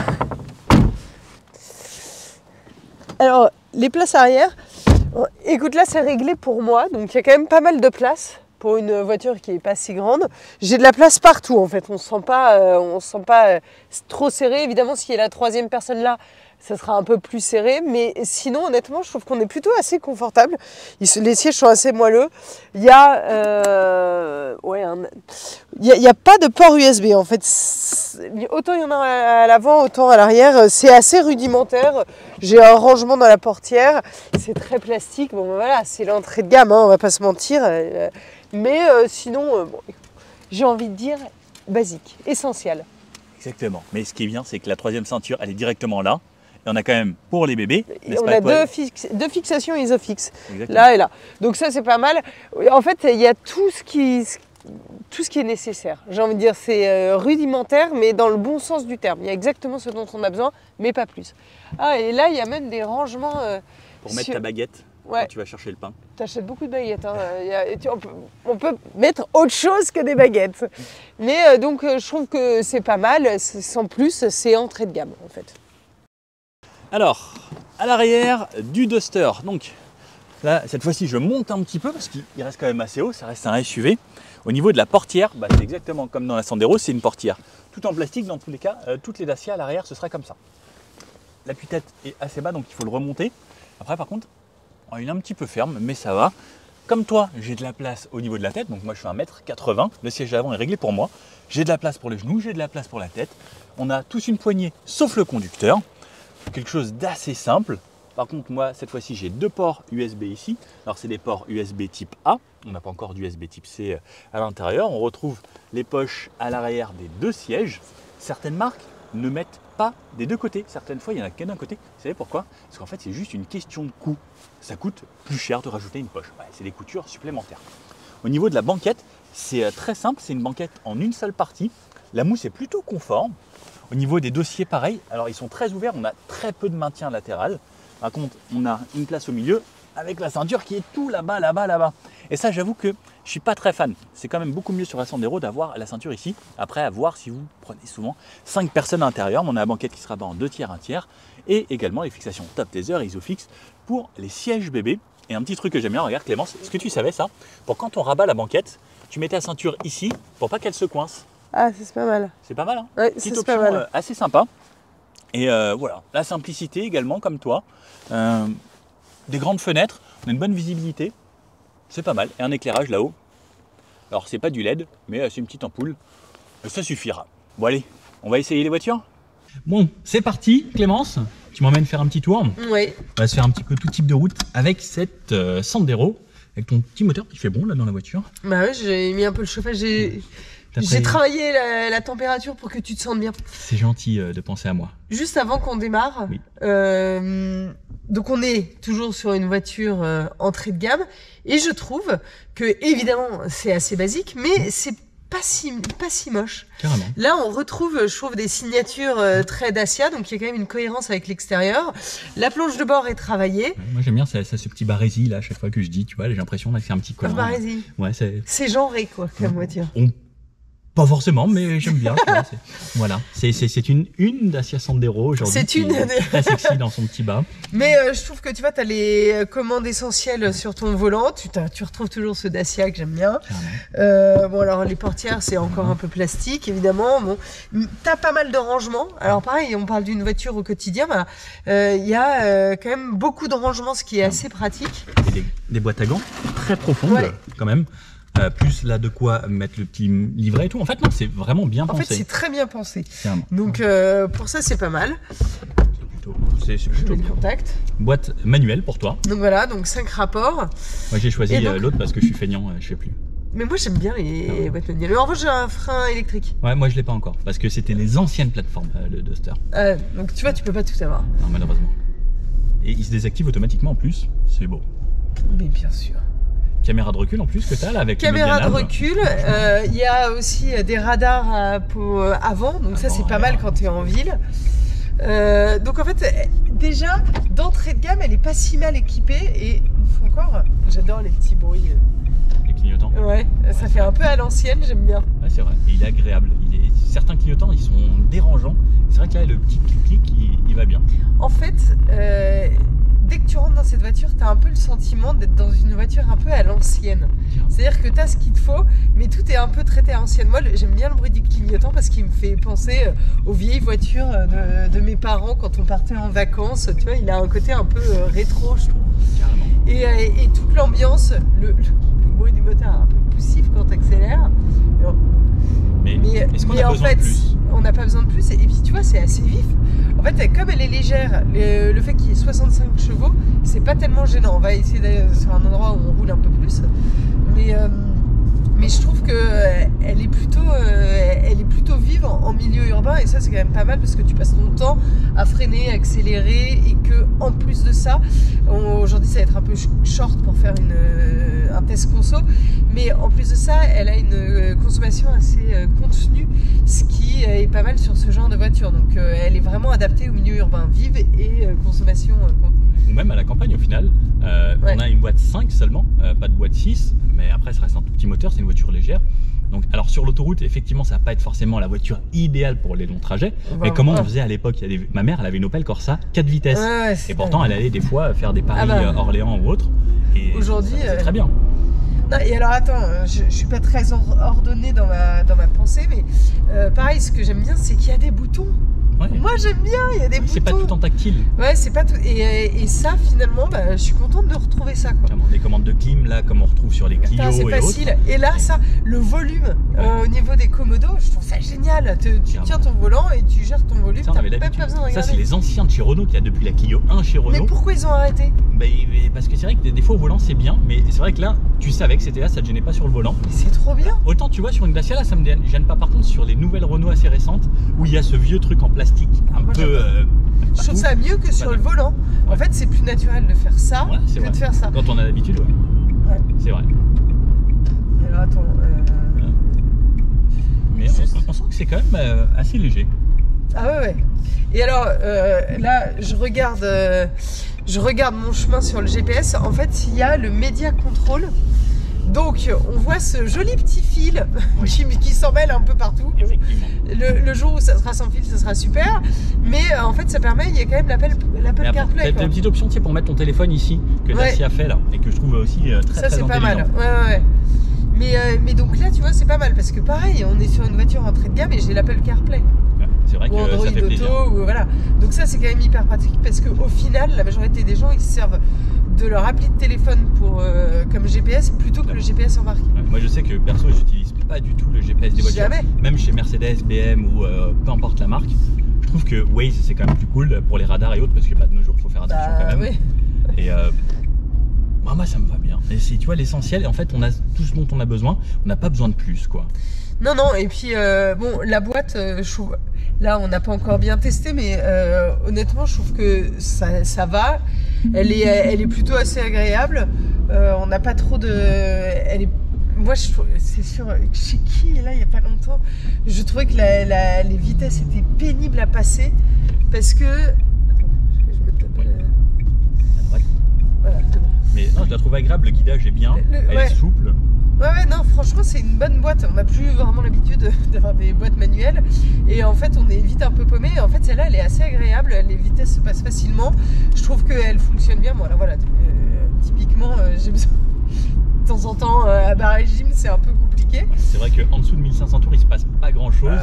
Alors, les places arrière, écoute là c'est réglé pour moi, donc il y a quand même pas mal de place pour une voiture qui n'est pas si grande. J'ai de la place partout en fait, on ne se sent pas trop serré. Évidemment, s'il y a la troisième personne là, ça sera un peu plus serré, mais sinon honnêtement je trouve qu'on est plutôt assez confortable. Les sièges sont assez moelleux. Il y a pas de port USB en fait. Autant il y en a à l'avant, autant à l'arrière. C'est assez rudimentaire. J'ai un rangement dans la portière. C'est très plastique. Bon voilà, c'est l'entrée de gamme, hein, on va pas se mentir. Mais sinon, j'ai envie de dire basique, essentiel. Exactement. Mais ce qui est bien, c'est que la troisième ceinture, elle est directement là. Et on a quand même pour les bébés. On a deux fixations Isofix, là et là. Donc ça c'est pas mal. En fait il y a tout ce qui est nécessaire. J'ai envie de dire c'est rudimentaire mais dans le bon sens du terme. Il y a exactement ce dont on a besoin mais pas plus. Ah et là il y a même des rangements. Pour mettre ta baguette quand tu vas chercher le pain. Tu achètes beaucoup de baguettes. Hein. On peut mettre autre chose que des baguettes. Mais donc je trouve que c'est pas mal. Sans plus c'est entrée de gamme en fait. Alors, à l'arrière du Duster, donc Là, cette fois-ci, je monte un petit peu parce qu'il reste quand même assez haut, ça reste un SUV. Au niveau de la portière, c'est exactement comme dans la Sandero, c'est une portière tout en plastique dans tous les cas. Toutes les Dacia à l'arrière, ce sera comme ça. L'appui-tête est assez bas, donc il faut le remonter. Après, par contre, il est un petit peu ferme, mais ça va. Comme toi, j'ai de la place au niveau de la tête, donc moi je fais 1m80. Le siège d'avant est réglé pour moi. J'ai de la place pour les genoux, j'ai de la place pour la tête. On a tous une poignée, sauf le conducteur. Quelque chose d'assez simple. Par contre, moi, cette fois-ci, j'ai 2 ports USB ici. Alors, c'est des ports USB type A. On n'a pas encore d'USB type C à l'intérieur. On retrouve les poches à l'arrière des 2 sièges. Certaines marques ne mettent pas des 2 côtés. Certaines fois, il n'y en a qu'un d'un côté. Vous savez pourquoi? Parce qu'en fait, c'est juste une question de coût. Ça coûte plus cher de rajouter une poche. Ouais, c'est des coutures supplémentaires. Au niveau de la banquette, c'est très simple. C'est une banquette en une seule partie. La mousse est plutôt confort. Au niveau des dossiers, pareil. Alors, ils sont très ouverts. On a très peu de maintien latéral. Par contre, on a une place au milieu avec la ceinture qui est tout là-bas, là-bas, là-bas. Et ça, j'avoue que je ne suis pas très fan. C'est quand même beaucoup mieux sur la Sandero d'avoir la ceinture ici. Après, à voir si vous prenez souvent 5 personnes à l'intérieur. On a la banquette qui sera en 2 tiers, 1 tiers. Et également les fixations top taser, Isofix pour les sièges bébés. Et un petit truc que j'aime bien, regarde Clémence, est-ce que tu savais ça? Pour quand on rabat la banquette, tu mets ta ceinture ici pour pas qu'elle se coince. Ah, c'est pas mal. C'est pas mal, hein? Ouais, c'est pas mal. Assez sympa. Et voilà, la simplicité également, comme toi. Des grandes fenêtres, on a une bonne visibilité, c'est pas mal. Et un éclairage là-haut. Alors, c'est pas du LED, mais c'est une petite ampoule. Ça suffira. Bon, allez, on va essayer les voitures. Bon, c'est parti, Clémence. Tu m'emmènes faire un petit tour. Oui. On va se faire un petit peu tout type de route avec cette Sandero, avec ton petit moteur qui fait bon là dans la voiture. Bah oui, j'ai mis un peu le chauffage. J'ai travaillé la température pour que tu te sentes bien. C'est gentil de penser à moi. Juste avant qu'on démarre, oui. Donc on est toujours sur une voiture entrée de gamme et je trouve que évidemment c'est assez basique, mais c'est pas si moche. Carrément. Là on retrouve, je trouve, des signatures très Dacia, donc il y a quand même une cohérence avec l'extérieur. La planche de bord est travaillée. Ouais, moi j'aime bien ce petit barésie là, à chaque fois que je dis, tu vois, j'ai l'impression là que c'est un petit collant. Barésie. Ouais, c'est genré quoi comme voiture. Pas forcément, mais j'aime bien. Voilà, c'est une Dacia Sandero aujourd'hui. C'est une très sexy dans son petit bas. Mais je trouve que tu vois, tu as les commandes essentielles sur ton volant. Tu retrouves toujours ce Dacia que j'aime bien. Bon, alors les portières, c'est encore un peu plastique, évidemment. Bon, tu as pas mal de rangements. Alors pareil, on parle d'une voiture au quotidien. Il y a quand même beaucoup de rangements, ce qui est assez pratique. Et des boîtes à gants très profondes, ouais. Quand même. Plus là de quoi mettre le petit livret et tout. En fait, non, c'est vraiment bien pensé. En fait, c'est très bien pensé. Clairement. Donc, pour ça, c'est pas mal. C'est plutôt le contact. Boîte manuelle pour toi. Donc voilà, donc 5 rapports. Moi, j'ai choisi l'autre parce que je suis feignant, je sais plus. Mais moi, j'aime bien les boîtes manuelles. En revanche, j'ai un frein électrique. Ouais, moi, je l'ai pas encore parce que c'était les anciennes plateformes, le Duster. Donc, tu vois, tu peux pas tout avoir. Non, malheureusement. Et il se désactive automatiquement en plus. C'est beau. Mais bien sûr. Caméra de recul en plus que tu as là avec caméra de recul, il y a aussi des radars avant, donc ça c'est pas mal quand tu es en ville. Donc en fait, déjà d'entrée de gamme, elle est pas si mal équipée et une fois encore, j'adore les petits bruits. Les clignotants. Ouais, ça fait un peu à l'ancienne, j'aime bien. Ouais, c'est vrai, et il est agréable. Certains clignotants, ils sont dérangeants. C'est vrai que là, le petit clic, il va bien. En fait, dès que tu rentres dans cette voiture, tu as un peu le sentiment d'être dans une voiture un peu à l'ancienne. C'est-à-dire que tu as ce qu'il te faut, mais tout est un peu traité à l'ancienne. Moi, j'aime bien le bruit du clignotant parce qu'il me fait penser aux vieilles voitures de mes parents quand on partait en vacances. Tu vois, il a un côté un peu rétro, je trouve. Et toute l'ambiance, le bruit du moteur un peu poussif quand tu accélères. Mais est-ce qu'on a besoin de plus? On n'a pas besoin de plus. Et puis tu vois, c'est assez vif. En fait, comme elle est légère, le fait qu'il y ait 65 chevaux, c'est pas tellement gênant. On va essayer d'aller sur un endroit où on roule un peu plus. Mais je trouve qu'elle est plutôt vive en milieu urbain. Et ça, c'est quand même pas mal parce que tu passes ton temps à freiner, accélérer. Et que en plus de ça, aujourd'hui, ça va être un peu short pour faire un test conso. Mais en plus de ça, elle a une consommation assez contenue, ce qui est pas mal sur ce genre de voiture. Donc elle est vraiment adaptée au milieu urbain, vive et consommation contenue. Ou même à la campagne au final, On a une boîte 5 seulement, pas de boîte 6, mais après ça reste un tout petit moteur, c'est une voiture légère. Donc, alors sur l'autoroute, effectivement, ça va pas être forcément la voiture idéale pour les longs trajets. Mais comment on faisait à l'époque? Ma mère, elle avait une Opel Corsa 4 vitesses. Et pourtant, elle allait des fois faire des paris Orléans ou autre. Et aujourd'hui, c'est très bien. Non, et alors attends, je suis pas très ordonnée dans ma pensée, mais pareil, ce que j'aime bien, c'est qu'il y a des boutons. Ouais. Moi j'aime bien, il y a des boutons. C'est pas tout en tactile. Ouais, c'est pas tout. Et ça, finalement, je suis contente de retrouver ça. Quoi. Des commandes de clim, là, comme on retrouve sur les Clio c'est facile. Autres. Et là, ça, le volume au niveau des commodos, je trouve ça génial. Tu tiens ton volant et tu gères ton volume. T'as même pas besoin de regarder. Ça, c'est les anciens de chez Renault qu'il y a depuis la Clio 1 chez Renault. Mais pourquoi ils ont arrêté? Parce que c'est vrai que des fois au volant c'est bien, mais c'est vrai que là, tu savais que c'était là, ça te gênait pas sur le volant. Mais c'est trop bien. Autant tu vois sur une Dacia là, ça me gêne pas. Par contre, sur les nouvelles Renault assez récentes, où il y a ce vieux truc en plastique un peu. Je trouve ça mieux que sur le volant. En fait, c'est plus naturel de faire ça que de faire ça. Quand on a l'habitude, ouais. C'est vrai. Alors attends. Mais on sent que c'est quand même assez léger. Ah ouais. Et alors là, je regarde mon chemin sur le GPS. En fait, il y a le Media Control. Donc, on voit ce joli petit fil qui s'en mêle un peu partout. Le jour où ça sera sans fil, ça sera super. Mais en fait, ça permet, il y a quand même l'Apple CarPlay. T'as une petite option pour mettre ton téléphone ici, que Dacia fait là, et que je trouve aussi très intelligent. Ça, c'est pas mal. Ouais. Mais donc là, tu vois, c'est pas mal parce que pareil, on est sur une voiture entrée de gamme et j'ai l'Apple CarPlay. C'est vrai que Android ça fait plaisir. Auto, voilà. Donc ça, c'est quand même hyper pratique parce qu'au final, la majorité des gens, ils se servent de leur appli de téléphone comme GPS plutôt que le GPS embarqué. Moi, je sais que perso, j'utilise pas du tout le GPS des voitures. Jamais. Même chez Mercedes, BM ou peu importe la marque. Je trouve que Waze, c'est quand même plus cool pour les radars et autres parce que de nos jours, il faut faire attention quand même. Et moi, ça me va bien. Et c'est, tu vois, l'essentiel, en fait, on a tout ce dont on a besoin. On n'a pas besoin de plus, quoi. Non, et puis, la boîte, je trouve... Là, on n'a pas encore bien testé, mais honnêtement, je trouve que ça va. Elle est plutôt assez agréable. On n'a pas trop de... Moi, c'est sûr, chez qui, là, il n'y a pas longtemps, je trouvais que les vitesses étaient pénibles à passer parce que... Attends, je me tape à droite. Voilà, c'est bon. Mais non, je la trouve agréable, le guidage est bien, elle est souple. Ouais, non, franchement, c'est une bonne boîte. On n'a plus vraiment l'habitude d'avoir des boîtes manuelles. Et en fait, on est vite un peu paumé. En fait, celle-là, elle est assez agréable. Les vitesses se passent facilement. Je trouve qu'elle fonctionne bien. Bon, là, voilà. Typiquement, j'ai besoin... De temps en temps, à bas régime, c'est un peu compliqué. C'est vrai qu'en dessous de 1500 tours, il se passe pas grand-chose.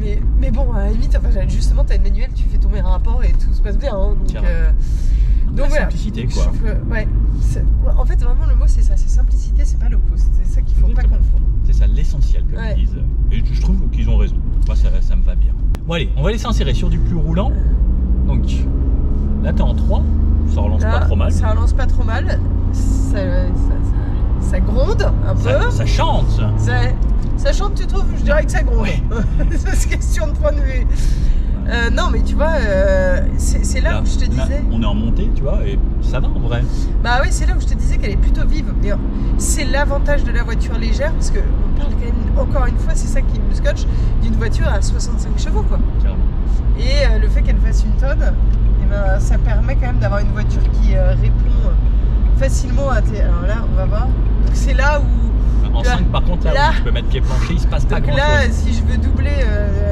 Mais bon, à la limite, justement, tu as une manuelle, tu fais tomber un rapport et tout se passe bien. Hein, donc voilà. Simplicité, quoi. En fait, vraiment, le mot, c'est ça. C'est simplicité, c'est pas low cost. C'est ça qu'il faut pas confondre. C'est ça l'essentiel, comme ils disent. Et je trouve qu'ils ont raison. Moi, ça me va bien. Bon, allez, on va laisser insérer sur du plus roulant. Donc, là, t'es en 3. Ça relance pas trop mal. Ça relance pas trop mal. Ça gronde un peu. Ça chante. Ça chante, tu trouves? Je dirais que ça gronde. C'est question de point de vue. Non, mais tu vois, c'est là où je te disais. On est en montée, tu vois, et ça va en vrai. Bah oui, c'est là où je te disais qu'elle est plutôt vive. Mais c'est l'avantage de la voiture légère, parce qu'on parle quand même, encore une fois, c'est ça qui me scotche, d'une voiture à 65 chevaux, quoi. Carrément. Et le fait qu'elle fasse une tonne, ça permet quand même d'avoir une voiture qui répond facilement à tes... Alors là, on va voir. Donc c'est là où... En 5, par contre, là où tu peux mettre pied plancher, il se passe pas grand chose. Là, si je veux doubler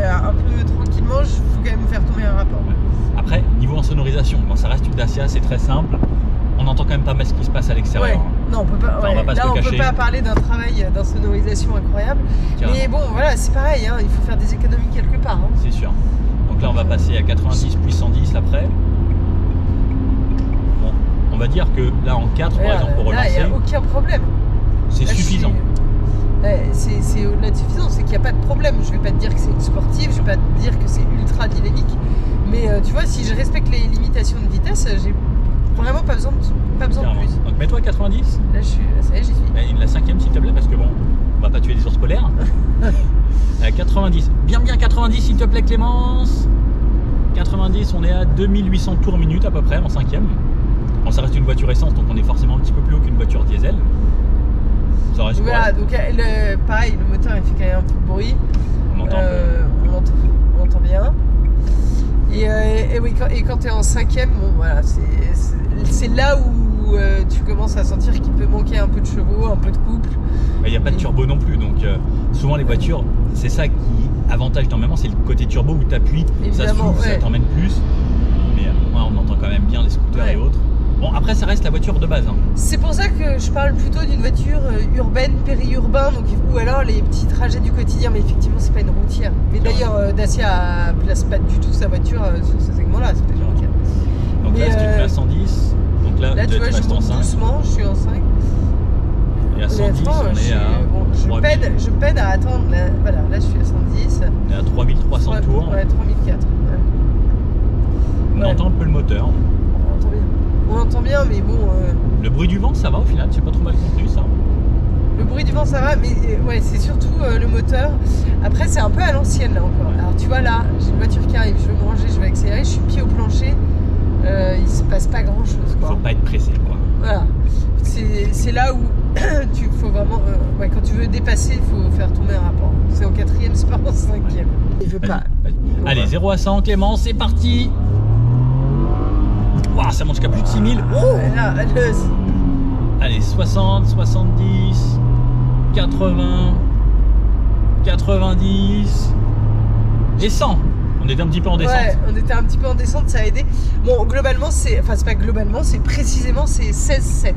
un peu tranquillement, il faut quand même faire tomber un rapport. Après, niveau en sonorisation, bon, ça reste une Dacia, c'est très simple. On n'entend quand même pas mal ce qui se passe à l'extérieur. Non, on peut pas. On va pas là, on peut pas parler d'un travail d'insonorisation incroyable. Carrément. Mais bon, voilà, c'est pareil, hein, il faut faire des économies quelque part. Hein. C'est sûr. Donc là, on va passer à 90 puis 110 après. Bon, on va dire que là, en 4, par exemple, pour relancer. Là, il n'y a aucun problème. C'est suffisant. C'est au-delà de suffisant, c'est qu'il n'y a pas de problème. Je vais pas te dire que c'est une sportive, je vais pas te dire que c'est ultra dynamique. Mais tu vois, si je respecte les limitations de vitesse, j'ai vraiment pas besoin de plus. Donc mets-toi à 90. Là, ça y est, j'y suis. La 5ème, s'il te plaît, parce que bon, on va pas tuer des ours polaires. À 90. Bien 90, s'il te plaît, Clémence. 90, on est à 2800 tours minute à peu près en 5ème. Bon, ça reste une voiture essence, donc on est forcément un petit peu plus haut qu'une voiture diesel. Ça reste voilà, donc pareil, le moteur il fait quand même un peu de bruit. On entend, on entend bien. Et oui, quand tu es en 5ème, bon voilà, c'est là où où tu commences à sentir qu'il peut manquer un peu de chevaux, un peu de couple. Il n'y a pas de turbo non plus, donc souvent les voitures, c'est ça qui avantage énormément, c'est le côté turbo où tu appuies, ça souffle, ça t'emmène plus. Mais on entend quand même bien les scooters et autres. Bon, après ça reste la voiture de base. Hein. C'est pour ça que je parle plutôt d'une voiture urbaine, périurbain, donc, ou alors les petits trajets du quotidien, mais effectivement c'est pas une routière. Mais d'ailleurs Dacia place pas du tout sa voiture sur ce segment-là, c'est pas une routière. Donc là, si tu fais à 110, donc là tu vois, je monte doucement, je suis en 5. Et à 110, on est à... je peine à attendre, voilà, là je suis à 110. On est à 3300 tours. Ouais, 3004. On entend un peu le moteur. On entend bien, mais bon... Le bruit du vent, ça va au final, c'est pas trop mal contenu ça. Le bruit du vent, ça va, mais ouais, c'est surtout le moteur. Après, c'est un peu à l'ancienne là encore. Alors tu vois là, j'ai une voiture qui arrive, je vais me ranger, je vais accélérer, je suis pied au plancher. Il se passe pas grand chose. Faut pas être pressé quoi. Voilà. C'est là où tu faut vraiment... quand tu veux dépasser, il faut faire tomber un rapport. C'est au 4e, c'est pas au 5e. Il veut pas. Allez, 0 à 100, Clément, c'est parti. Waouh, ça monte jusqu'à plus de 6000. Oh là, allez, 60, 70, 80, 90 et 100. On était un petit peu en descente. Ouais, on était un petit peu en descente, ça a aidé. Bon, globalement, c'est pas globalement, c'est précisément 16,7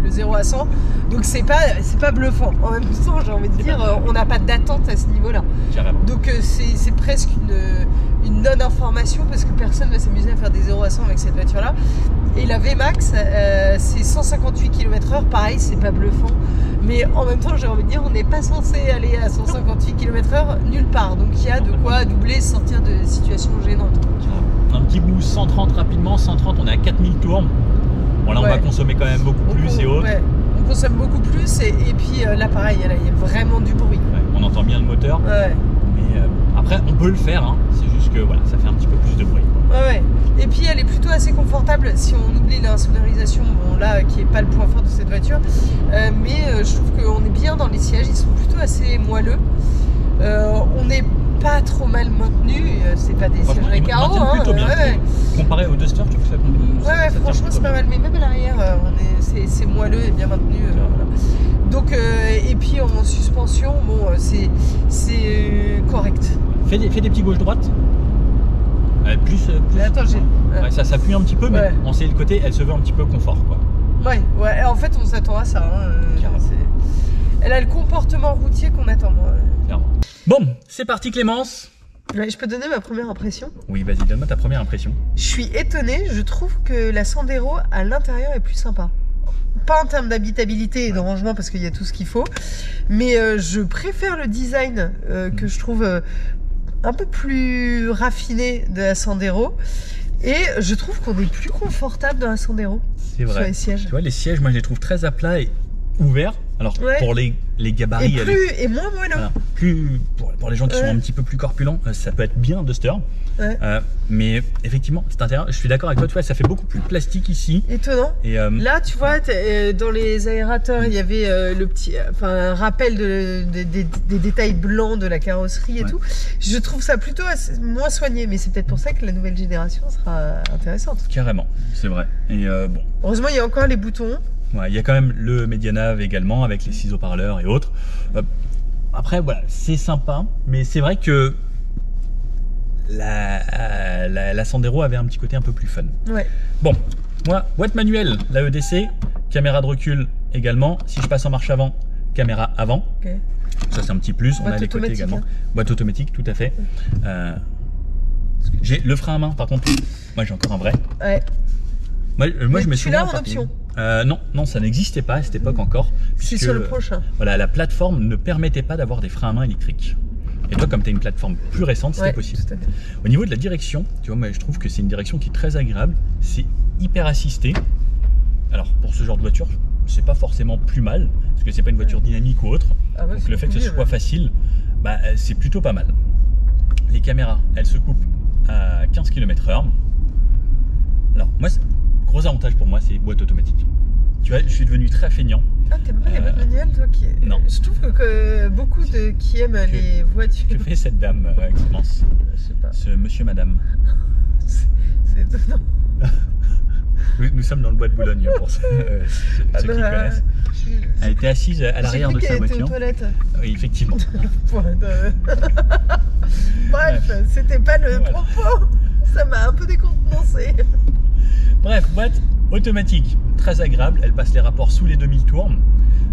le 0 à 100. Donc c'est pas bluffant. En même temps, j'ai envie de dire, on n'a pas d'attente à ce niveau-là. Donc c'est presque une non-information parce que personne va s'amuser à faire des 0 à 100 avec cette voiture-là. Et la VMAX, c'est 158 km/h, pareil, c'est pas bluffant. Mais en même temps, j'ai envie de dire, on n'est pas censé aller à 158 km/h nulle part. Donc il y a de quoi doubler, sortir de situations gênantes. Un petit bout 130 rapidement, 130, on est à 4000 tours. Bon là, on va consommer quand même beaucoup plus et autres. Ouais, on consomme beaucoup plus et puis là, pareil, il y a vraiment du bruit. Ouais, on entend bien le moteur. Ouais. Mais après, on peut le faire, hein. C'est juste que voilà, ça fait un petit peu plus de bruit. Ouais. Et puis elle est plutôt assez confortable si on oublie l'insonorisation, bon là qui est pas le point fort de cette voiture, mais je trouve qu'on est bien dans les sièges, ils sont plutôt assez moelleux. On n'est pas trop mal maintenu, c'est pas des sièges récaro, hein, plutôt bien. Comparé au Duster, tu trouves ça ouais, franchement c'est pas mal, mais même à l'arrière, c'est moelleux et bien maintenu. Voilà. Donc et puis en suspension, bon c'est correct. Fais des petits gauche-droite. Plus attends, ouais, ça s'appuie un petit peu, mais on sait le côté, elle se veut un petit peu confort quoi. Ouais, en fait on s'attend à ça. Hein, elle a le comportement routier qu'on attend. Clairement. Bon, c'est parti Clémence. Ouais, je peux donner ma première impression? Oui, vas-y, donne-moi ta première impression. Je suis étonnée, je trouve que la Sandero à l'intérieur est plus sympa. Pas en termes d'habitabilité et de rangement parce qu'il y a tout ce qu'il faut, mais je préfère le design que je trouve un peu plus raffiné de la Sandero et je trouve qu'on est plus confortable dans la Sandero. C'est vrai. Sur les sièges. Tu vois, les sièges, moi je les trouve très à plat et ouverts. Alors pour les gabarits et moins moelleux. Voilà, plus pour les gens qui sont un petit peu plus corpulents, ça peut être bien Duster. Mais effectivement, c'est intéressant. Je suis d'accord avec toi, tu vois, ça fait beaucoup plus plastique ici. Étonnant. Et là, tu vois, dans les aérateurs, il y avait le petit, un rappel des détails blancs de la carrosserie et tout. Je trouve ça plutôt moins soigné, mais c'est peut-être pour ça que la nouvelle génération sera intéressante. Carrément, c'est vrai. Et bon. Heureusement, il y a encore les boutons. Ouais, il y a quand même le Medianav également avec les 6 haut-parleurs et autres. Après, voilà, c'est sympa, mais c'est vrai que la Sandero avait un petit côté un peu plus fun. Ouais. Bon, moi, boîte manuelle, la EDC, caméra de recul également. Si je passe en marche avant, caméra avant. Okay. Ça, c'est un petit plus. On a les côtés également. Boîte automatique, tout à fait. J'ai le frein à main, par contre. Moi, j'ai encore un vrai. Ouais. Moi je me souviens. Tu l'as en option? Non, ça n'existait pas à cette époque encore. C'est sur le prochain. Voilà, la plateforme ne permettait pas d'avoir des freins à main électriques. Et toi, comme tu as une plateforme plus récente, c'était possible. Tout à fait. Au niveau de la direction, tu vois, moi je trouve que c'est une direction qui est très agréable. C'est hyper assisté. Alors pour ce genre de voiture, c'est pas forcément plus mal, parce que c'est pas une voiture dynamique ou autre. Donc le fait que ce soit facile, c'est plutôt pas mal. Les caméras, elles se coupent à 15 km/h. Alors moi, gros avantage pour moi, c'est boîte automatique. Tu vois, je suis devenu très feignant. Ah, t'aimes pas les boîtes manuelles, toi qui... Non. Je trouve que beaucoup qui aiment les voitures... Que fait cette dame, Clémence? Je sais pas. Ce monsieur, madame. C'est étonnant. Nous sommes dans le bois de Boulogne pour ceux qui connaissent. Elle était assise à l'arrière de sa voiture. Aux toilettes. Oui, effectivement. Bref, c'était pas le propos. Ça m'a un peu décontenancé. Bref, boîte automatique, très agréable. Elle passe les rapports sous les 2000 tours.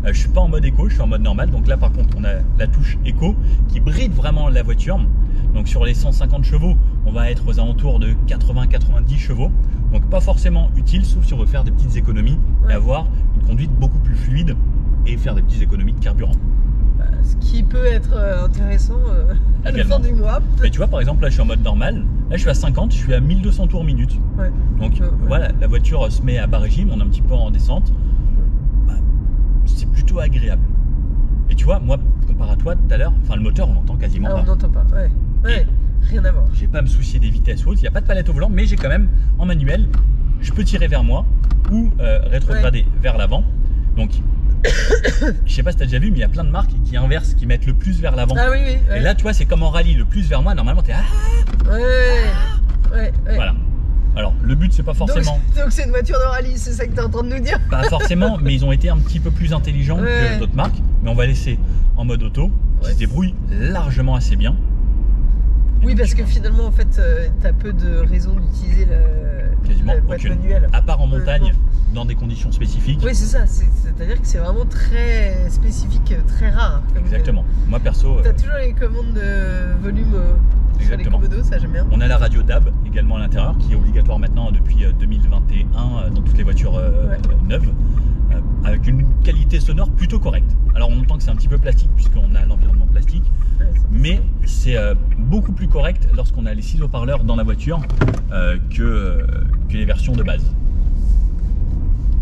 Je suis pas en mode éco, je suis en mode normal. Donc là, par contre, on a la touche éco qui bride vraiment la voiture. Donc sur les 150 chevaux, on va être aux alentours de 80-90 chevaux. Donc pas forcément utile, sauf si on veut faire des petites économies et avoir une conduite beaucoup plus fluide et faire des petites économies de carburant. Ce qui peut être intéressant à la fin du mois. Mais tu vois, par exemple, là, je suis en mode normal. Là, je suis à 50, je suis à 1200 tours minute. Ouais. Donc voilà, la voiture se met à bas régime, on est un petit peu en descente. C'est plutôt agréable. Et tu vois, moi, comparé à toi tout à l'heure, enfin le moteur, on entend quasiment pas. On n'entend pas, ouais. Rien à voir. J'ai pas à me soucier des vitesses hautes, il n'y a pas de palette au volant, mais j'ai quand même en manuel, je peux tirer vers moi ou rétrograder vers l'avant. Donc, je sais pas si tu as déjà vu, mais il y a plein de marques qui inversent, qui mettent le plus vers l'avant. Ah oui, oui. Et là, tu vois, c'est comme en rallye, le plus vers moi, normalement, t'es Ouais. Voilà. Alors, le but, c'est pas forcément. Donc c'est une voiture de rallye, c'est ça que tu es en train de nous dire? Pas forcément, mais ils ont été un petit peu plus intelligents que d'autres marques. Mais on va laisser en mode auto, qui se débrouille largement assez bien. Oui, parce que finalement, en fait, tu as peu de raisons d'utiliser la boîte manuelle. À part en montagne, dans des conditions spécifiques. Oui, c'est ça. C'est-à-dire que c'est vraiment très spécifique, très rare. Exactement. Moi, perso. Tu as toujours les commandes de volume sur les Komodo, ça j'aime bien. On a la radio DAB également à l'intérieur, qui est obligatoire maintenant depuis 2021 dans toutes les voitures neuves, avec une qualité sonore plutôt correcte. Alors on entend que c'est un petit peu plastique, puisqu'on a l'environnement plastique, mais c'est beaucoup plus correct lorsqu'on a les 6 haut-parleurs dans la voiture que les versions de base.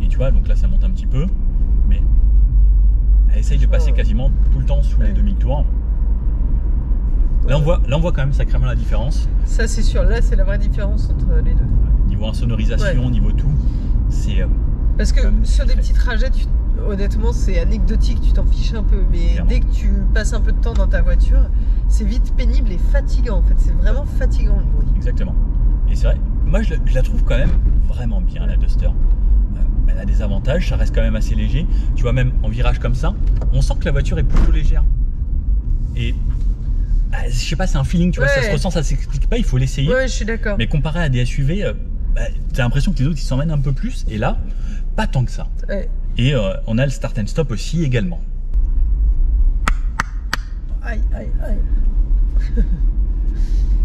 Et tu vois, donc là ça monte un petit peu, mais elle essaye de passer quasiment tout le temps sous les 2000 tours. Là on voit quand même sacrément la différence. Ça c'est sûr, là c'est la vraie différence entre les deux. Niveau insonorisation, niveau tout, c'est... Parce que sur des petits trajets, honnêtement c'est anecdotique, tu t'en fiches un peu. Mais clairement, dès que tu passes un peu de temps dans ta voiture, c'est vite pénible et fatigant en fait. C'est vraiment fatigant le bruit. Exactement. Et c'est vrai, moi je la trouve quand même vraiment bien la Duster. Elle a des avantages, ça reste quand même assez léger. Tu vois, même en virage comme ça, on sent que la voiture est plutôt légère. Et... je sais pas, c'est un feeling, tu vois, ça se ressent, ça s'explique pas, il faut l'essayer. Ouais, je suis d'accord. Mais comparé à des SUV, t'as l'impression que les autres ils s'emmènent un peu plus, et là, pas tant que ça. Ouais. Et on a le start and stop aussi également. Aïe, aïe, aïe.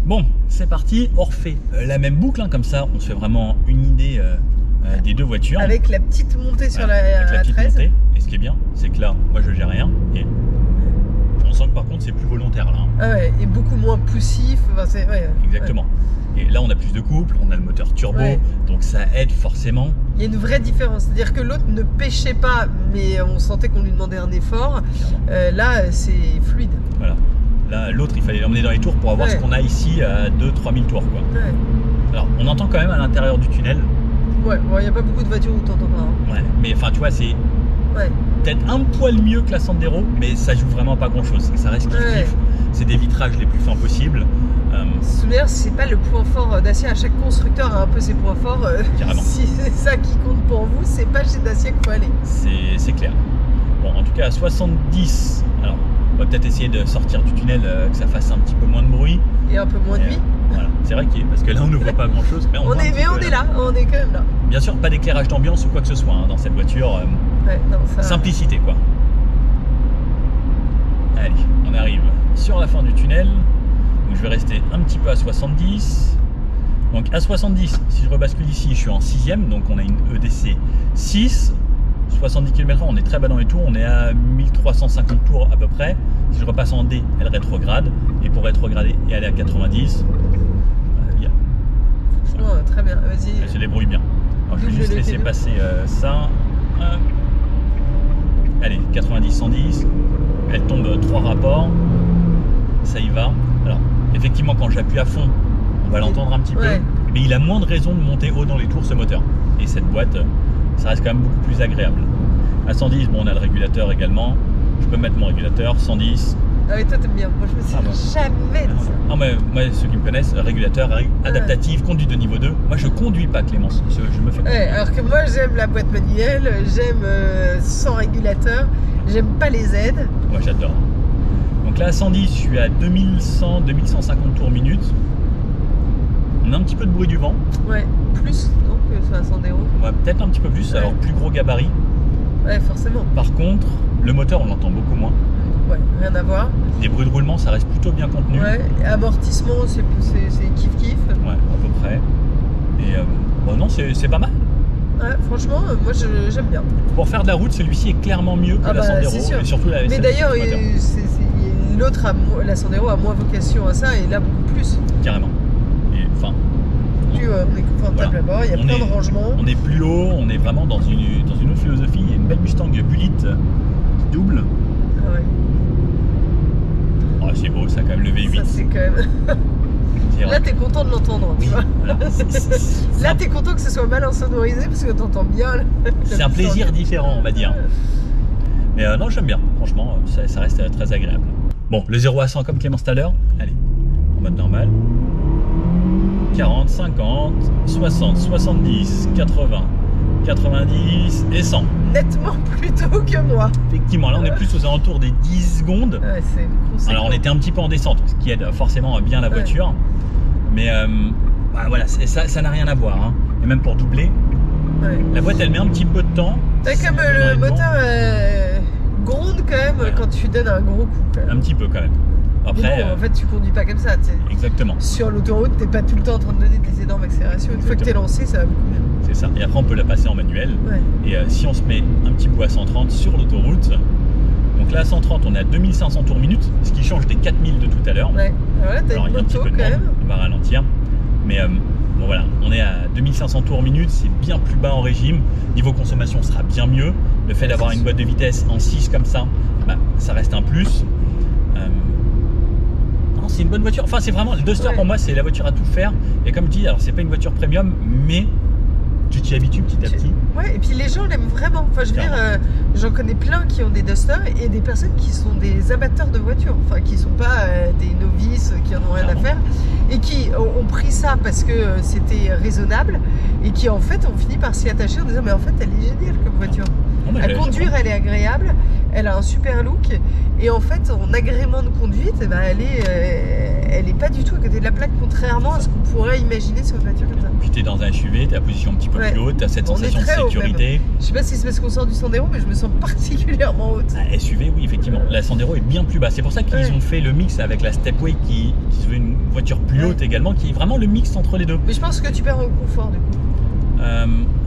Bon, c'est parti, on refait la même boucle, comme ça, on se fait vraiment une idée des deux voitures. Avec la petite montée sur la 13. Montée. Et ce qui est bien, c'est que là, moi je gère rien, et on sent que par contre c'est plus volontaire là. Ah ouais, et beaucoup moins poussif. Enfin, exactement. Ouais. Et là on a plus de couple, on a le moteur turbo, donc ça aide forcément. Il y a une vraie différence, c'est-à-dire que l'autre ne pêchait pas, mais on sentait qu'on lui demandait un effort. Là c'est fluide. Voilà. Là l'autre il fallait l'emmener dans les tours pour avoir ce qu'on a ici à 2-3 000 tours quoi. Ouais. Alors on entend quand même à l'intérieur du tunnel. Ouais, bon, il n'y a pas beaucoup de voitures où t'entends pas. Hein. Ouais, mais enfin tu vois c'est... peut-être un poil mieux que la Sandero, mais ça joue vraiment pas grand chose. Ça reste kiff-kiff. C'est des vitrages les plus fins possibles. D'ailleurs, c'est pas le point fort Dacia. Chaque constructeur a un peu ses points forts. Si c'est ça qui compte pour vous, c'est pas chez Dacia qu'il faut aller. C'est clair. Bon, en tout cas, à 70, alors on va peut-être essayer de sortir du tunnel, que ça fasse un petit peu moins de bruit. Et un peu moins de nuit. Voilà, c'est vrai parce que là on ne voit pas grand chose. Mais on est là, on est quand même là. Bien sûr, pas d'éclairage d'ambiance ou quoi que ce soit dans cette voiture. Simplicité quoi. Allez, on arrive sur la fin du tunnel. Donc je vais rester un petit peu à 70. Donc à 70, si je rebascule ici, je suis en 6ème. Donc on a une EDC 6. 70 km/h, on est très bas dans les tours. On est à 1350 tours à peu près. Si je repasse en D, elle rétrograde. Et pour rétrograder et aller à 90, très bien, vas-y. Elle se débrouille bien. Alors, je vais juste laisser passer ça. Allez, 90, 110. Elle tombe 3 rapports. Ça y va. Alors, effectivement, quand j'appuie à fond, on va l'entendre un petit peu. Mais il a moins de raisons de monter haut dans les tours, ce moteur. Et cette boîte, ça reste quand même beaucoup plus agréable. À 110, bon, on a le régulateur également. Je peux mettre mon régulateur. 110, Ah oui, toi t'aimes bien. Moi je me suis jamais dit ça. Ah, mais moi, ceux qui me connaissent, régulateur, adaptatif, conduite de niveau 2. Moi je conduis pas, Clémence. Je me fais ouais, alors que moi j'aime la boîte manuelle, j'aime sans régulateur, j'aime pas les aides. Moi j'adore. Donc là à 110, je suis à 2100, 2150 tours minute. On a un petit peu de bruit du vent. Ouais, plus donc sur la Sandero. Ouais, peut-être un petit peu plus, alors plus gros gabarit. Ouais, forcément. Par contre, le moteur on l'entend beaucoup moins. Ouais, rien à voir. Les bruits de roulement, ça reste plutôt bien contenu. Ouais, amortissement, c'est kiff-kiff. Ouais, à peu près. Et bon, non, c'est pas mal. Ouais, franchement, moi j'aime bien. Pour faire de la route, celui-ci est clairement mieux que la Sandero. C'est sûr. Et surtout la mais d'ailleurs, l'autre, la Sandero a moins vocation à ça et là beaucoup plus. Carrément. Et enfin. On est confortable à bord, il y a plein de rangements. On est plus haut, on est vraiment dans une autre philosophie. Il y a une belle Mustang Bullitt qui double. Ah ouais. Oh, c'est beau, ça quand même, le V8. Ça, c'est quand même. Là, t'es content de l'entendre, tu vois. Voilà. Là, t'es content que ce soit mal insonorisé parce que t'entends bien. C'est un plaisir différent, on va dire. Mais non, j'aime bien. Franchement, ça reste très agréable. Bon, le 0 à 100 comme Clémence tout à l'heure. Allez, en mode normal. 40, 50, 60, 70, 80, 90 et 100. Nettement plus tôt que moi. Effectivement, là on est plus aux alentours des 10 secondes. Ouais, c'est conséquent. Alors on était un petit peu en descente, ce qui aide forcément bien la voiture. Mais bah, voilà, ça n'a rien à voir. Hein. Et même pour doubler, la boîte elle met un petit peu de temps. T'as comme le moteur gronde quand même quand tu donnes un gros coup. Quand même. Un petit peu quand même. Après, bon, en fait, tu conduis pas comme ça. Exactement. Sur l'autoroute, t'es pas tout le temps en train de donner des énormes accélérations. Une fois que t'es lancé, ça va beaucoup mieux. C'est ça. Et après, on peut la passer en manuel. Ouais. Et si on se met un petit peu à 130 sur l'autoroute, donc là à 130, on est à 2500 tours minute, ce qui change des 4000 de tout à l'heure. Ouais. Alors là, t'as une moto quand même. On va ralentir. Mais bon voilà, on est à 2500 tours minute, c'est bien plus bas en régime. Niveau consommation sera bien mieux. Le fait d'avoir une boîte de vitesse en 6 comme ça, bah, ça reste un plus. C'est une bonne voiture. Enfin, c'est vraiment le Duster pour moi, c'est la voiture à tout faire. Et comme je dis, alors c'est pas une voiture premium, mais tu t'y habitues petit à petit. Ouais, et puis les gens l'aiment vraiment. Enfin, je veux dire, j'en connais plein qui ont des Duster et des personnes qui sont des amateurs de voitures. Enfin, qui sont pas des novices qui en ont rien à faire et qui ont pris ça parce que c'était raisonnable et qui en fait ont fini par s'y attacher en disant mais en fait elle est géniale comme voiture. À conduire, elle est agréable, elle a un super look et en fait en agrément de conduite, eh ben, elle est pas du tout à côté de la plaque contrairement à ce qu'on pourrait imaginer sur une voiture comme ça. Puis t'es dans un SUV, t'as la position un petit peu plus haute, t'as cette sensation de sécurité. Je sais pas si c'est parce qu'on sort du Sandero, mais je me sens particulièrement haute. SUV, oui effectivement. La Sandero est bien plus basse. C'est pour ça qu'ils ont fait le mix avec la Stepway qui se veut une voiture plus haute également, qui est vraiment le mix entre les deux. Mais je pense que tu perds en confort du coup.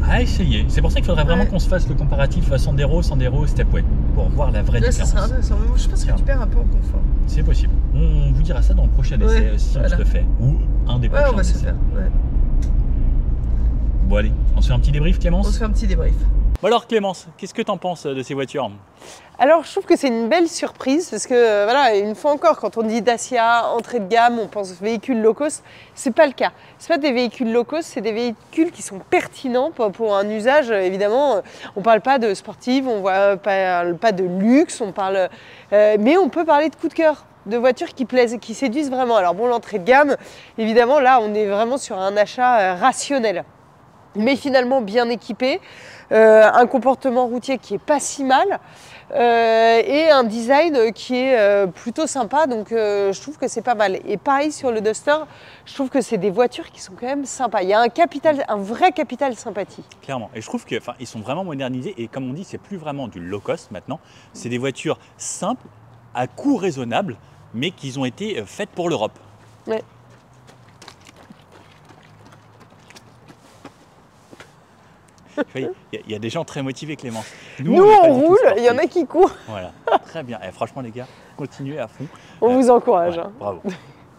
À essayer. C'est pour ça qu'il faudrait vraiment qu'on se fasse le comparatif Sandero, Stepway pour voir la vraie différence. Ça intéressant. Je pense que tu perds un peu en confort. C'est possible. On vous dira ça dans le prochain essai si on se le fait. Ou un des prochains on va se faire. Bon allez, on se fait un petit débrief Clémence. On se fait un petit débrief. Bon alors Clémence, qu'est-ce que tu en penses de ces voitures? Alors je trouve que c'est une belle surprise parce que voilà, une fois encore, quand on dit Dacia, entrée de gamme, on pense véhicules low cost, c'est pas le cas. C'est pas des véhicules low cost, c'est des véhicules qui sont pertinents pour un usage. Évidemment, on parle pas de sportive, on parle pas de luxe, on parle, mais on peut parler de coup de cœur, de voitures qui plaisent et qui séduisent vraiment. Alors bon, l'entrée de gamme, évidemment, là, on est vraiment sur un achat rationnel, mais finalement bien équipé, un comportement routier qui est pas si mal. Et un design qui est plutôt sympa, donc je trouve que c'est pas mal. Et pareil sur le Duster, je trouve que c'est des voitures qui sont quand même sympas. Il y a un vrai capital sympathie. Clairement, et je trouve qu'ils sont vraiment modernisés et comme on dit, c'est plus vraiment du low cost maintenant. C'est des voitures simples, à coût raisonnable, mais qui ont été faites pour l'Europe. Ouais. Il y a des gens très motivés, Clémence. Nous on roule, il y en a qui courent. Voilà, très bien. Et franchement, les gars, continuez à fond. On vous encourage. Ouais, bravo.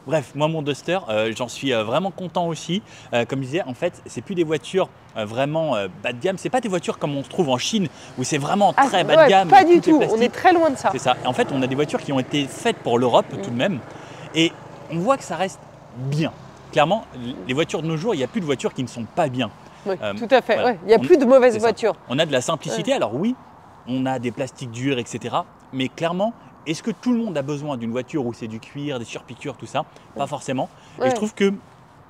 Bref, moi, mon Duster, j'en suis vraiment content aussi. Comme je disais, en fait, c'est plus des voitures vraiment bas de gamme. C'est pas des voitures comme on se trouve en Chine où c'est vraiment très bas de gamme. Pas du tout. On est très loin de ça. C'est ça. Et en fait, on a des voitures qui ont été faites pour l'Europe tout de même. Et on voit que ça reste bien. Clairement, les voitures de nos jours, il n'y a plus de voitures qui ne sont pas bien. Oui, tout à fait. Voilà. Il n'y a plus de mauvaises voitures. On a de la simplicité. Alors oui, on a des plastiques durs, etc. Mais clairement, est-ce que tout le monde a besoin d'une voiture où c'est du cuir, des surpiqûres, tout ça? Pas forcément. Et je trouve que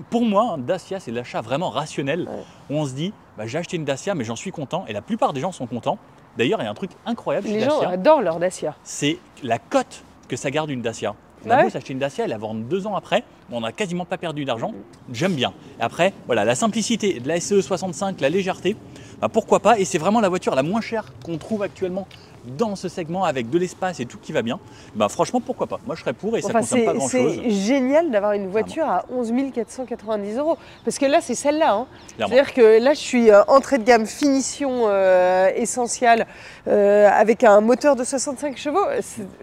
pour moi, Dacia, c'est l'achat vraiment rationnel où on se dit, bah, j'ai acheté une Dacia, mais j'en suis content. Et la plupart des gens sont contents. D'ailleurs, il y a un truc incroyable chez Dacia. Les gens adorent leur Dacia. C'est la cote que ça garde une Dacia. On a beau s'acheter une Dacia, elle la vend 2 ans après, on n'a quasiment pas perdu d'argent. J'aime bien. Et après, voilà, la simplicité de la SE 65, la légèreté, bah, pourquoi pas. Et c'est vraiment la voiture la moins chère qu'on trouve actuellement dans ce segment avec de l'espace et tout qui va bien. Bah, franchement, pourquoi pas. Moi, je serais pour et ça ne consomme pas grand-chose. C'est génial d'avoir une voiture à 11 490 €. Parce que là, c'est celle-là. Hein. C'est-à-dire que là, je suis entrée de gamme finition essentielle avec un moteur de 65 chevaux.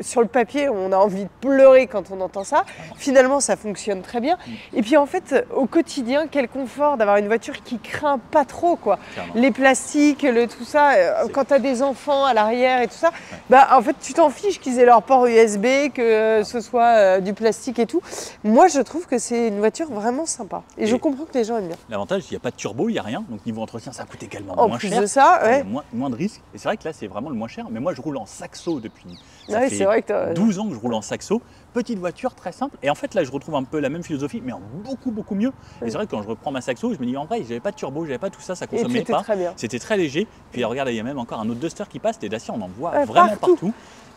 Sur le papier, on a envie de pleurer quand on entend ça. Finalement, ça fonctionne très bien. Et puis, en fait, au quotidien, quel confort d'avoir une voiture qui craint pas trop, quoi. Les plastiques, tout ça, quand tu as des enfants à l'arrière et tout ça, bah, en fait, tu t'en fiches qu'ils aient leur port USB, que ce soit du plastique et tout. Moi, je trouve que c'est une voiture vraiment sympa. Et je comprends que les gens aiment bien. L'avantage, il n'y a pas de turbo, il n'y a rien. Donc, niveau entretien, ça coûte également moins cher. En plus de ça, il y a moins de risques. Et c'est vrai que là, c'est vraiment le moins cher. Mais moi, je roule en Saxo depuis ça fait vrai que 12 ans que je roule en Saxo. Petite voiture, très simple. Et en fait, là, je retrouve un peu la même philosophie, mais en beaucoup mieux. Et c'est vrai que quand je reprends ma Saxo, je me dis, en vrai, j'avais pas de turbo, j'avais pas tout ça, ça consommait pas. C'était très léger. Puis regarde, il y a même encore un autre Duster qui passe. Des Dacia, on en voit vraiment partout.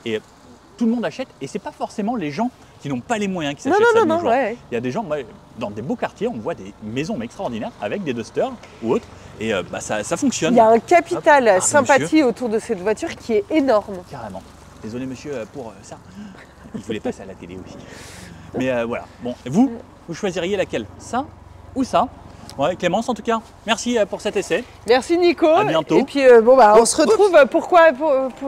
Et tout le monde achète. Et c'est pas forcément les gens qui n'ont pas les moyens qui s'achètent ça de nos jours. Il y a des gens, moi, dans des beaux quartiers, on voit des maisons extraordinaires avec des Duster ou autres. Et bah, ça fonctionne. Il y a un capital sympathie autour de cette voiture qui est énorme. Carrément. Désolé monsieur pour ça. Il voulait passer à la télé aussi. Mais voilà. Bon, vous choisiriez laquelle? Ça ou ça? Ouais, Clémence en tout cas, merci pour cet essai. Merci Nico. À bientôt. Et puis on se retrouve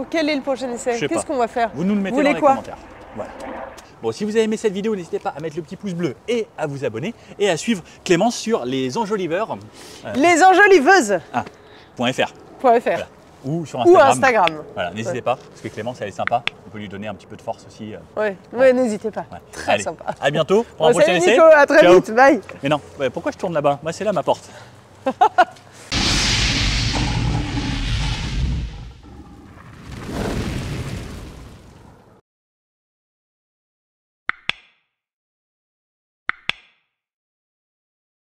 quel est le prochain essai? Qu'est-ce qu'on va faire? Vous nous le mettez dans les commentaires. Voilà. Bon, si vous avez aimé cette vidéo, n'hésitez pas à mettre le petit pouce bleu et à vous abonner et à suivre Clémence sur les enjoliveurs. Les enjoliveuses. .fr. Voilà. Ou sur Instagram. Ou Voilà, n'hésitez pas, parce que Clémence, elle est sympa. On peut lui donner un petit peu de force aussi. Ouais, n'hésitez pas. Très sympa. À bientôt pour un prochain essai. Nico, à très vite, bye. Mais non, pourquoi je tourne là-bas? Moi, c'est là ma porte.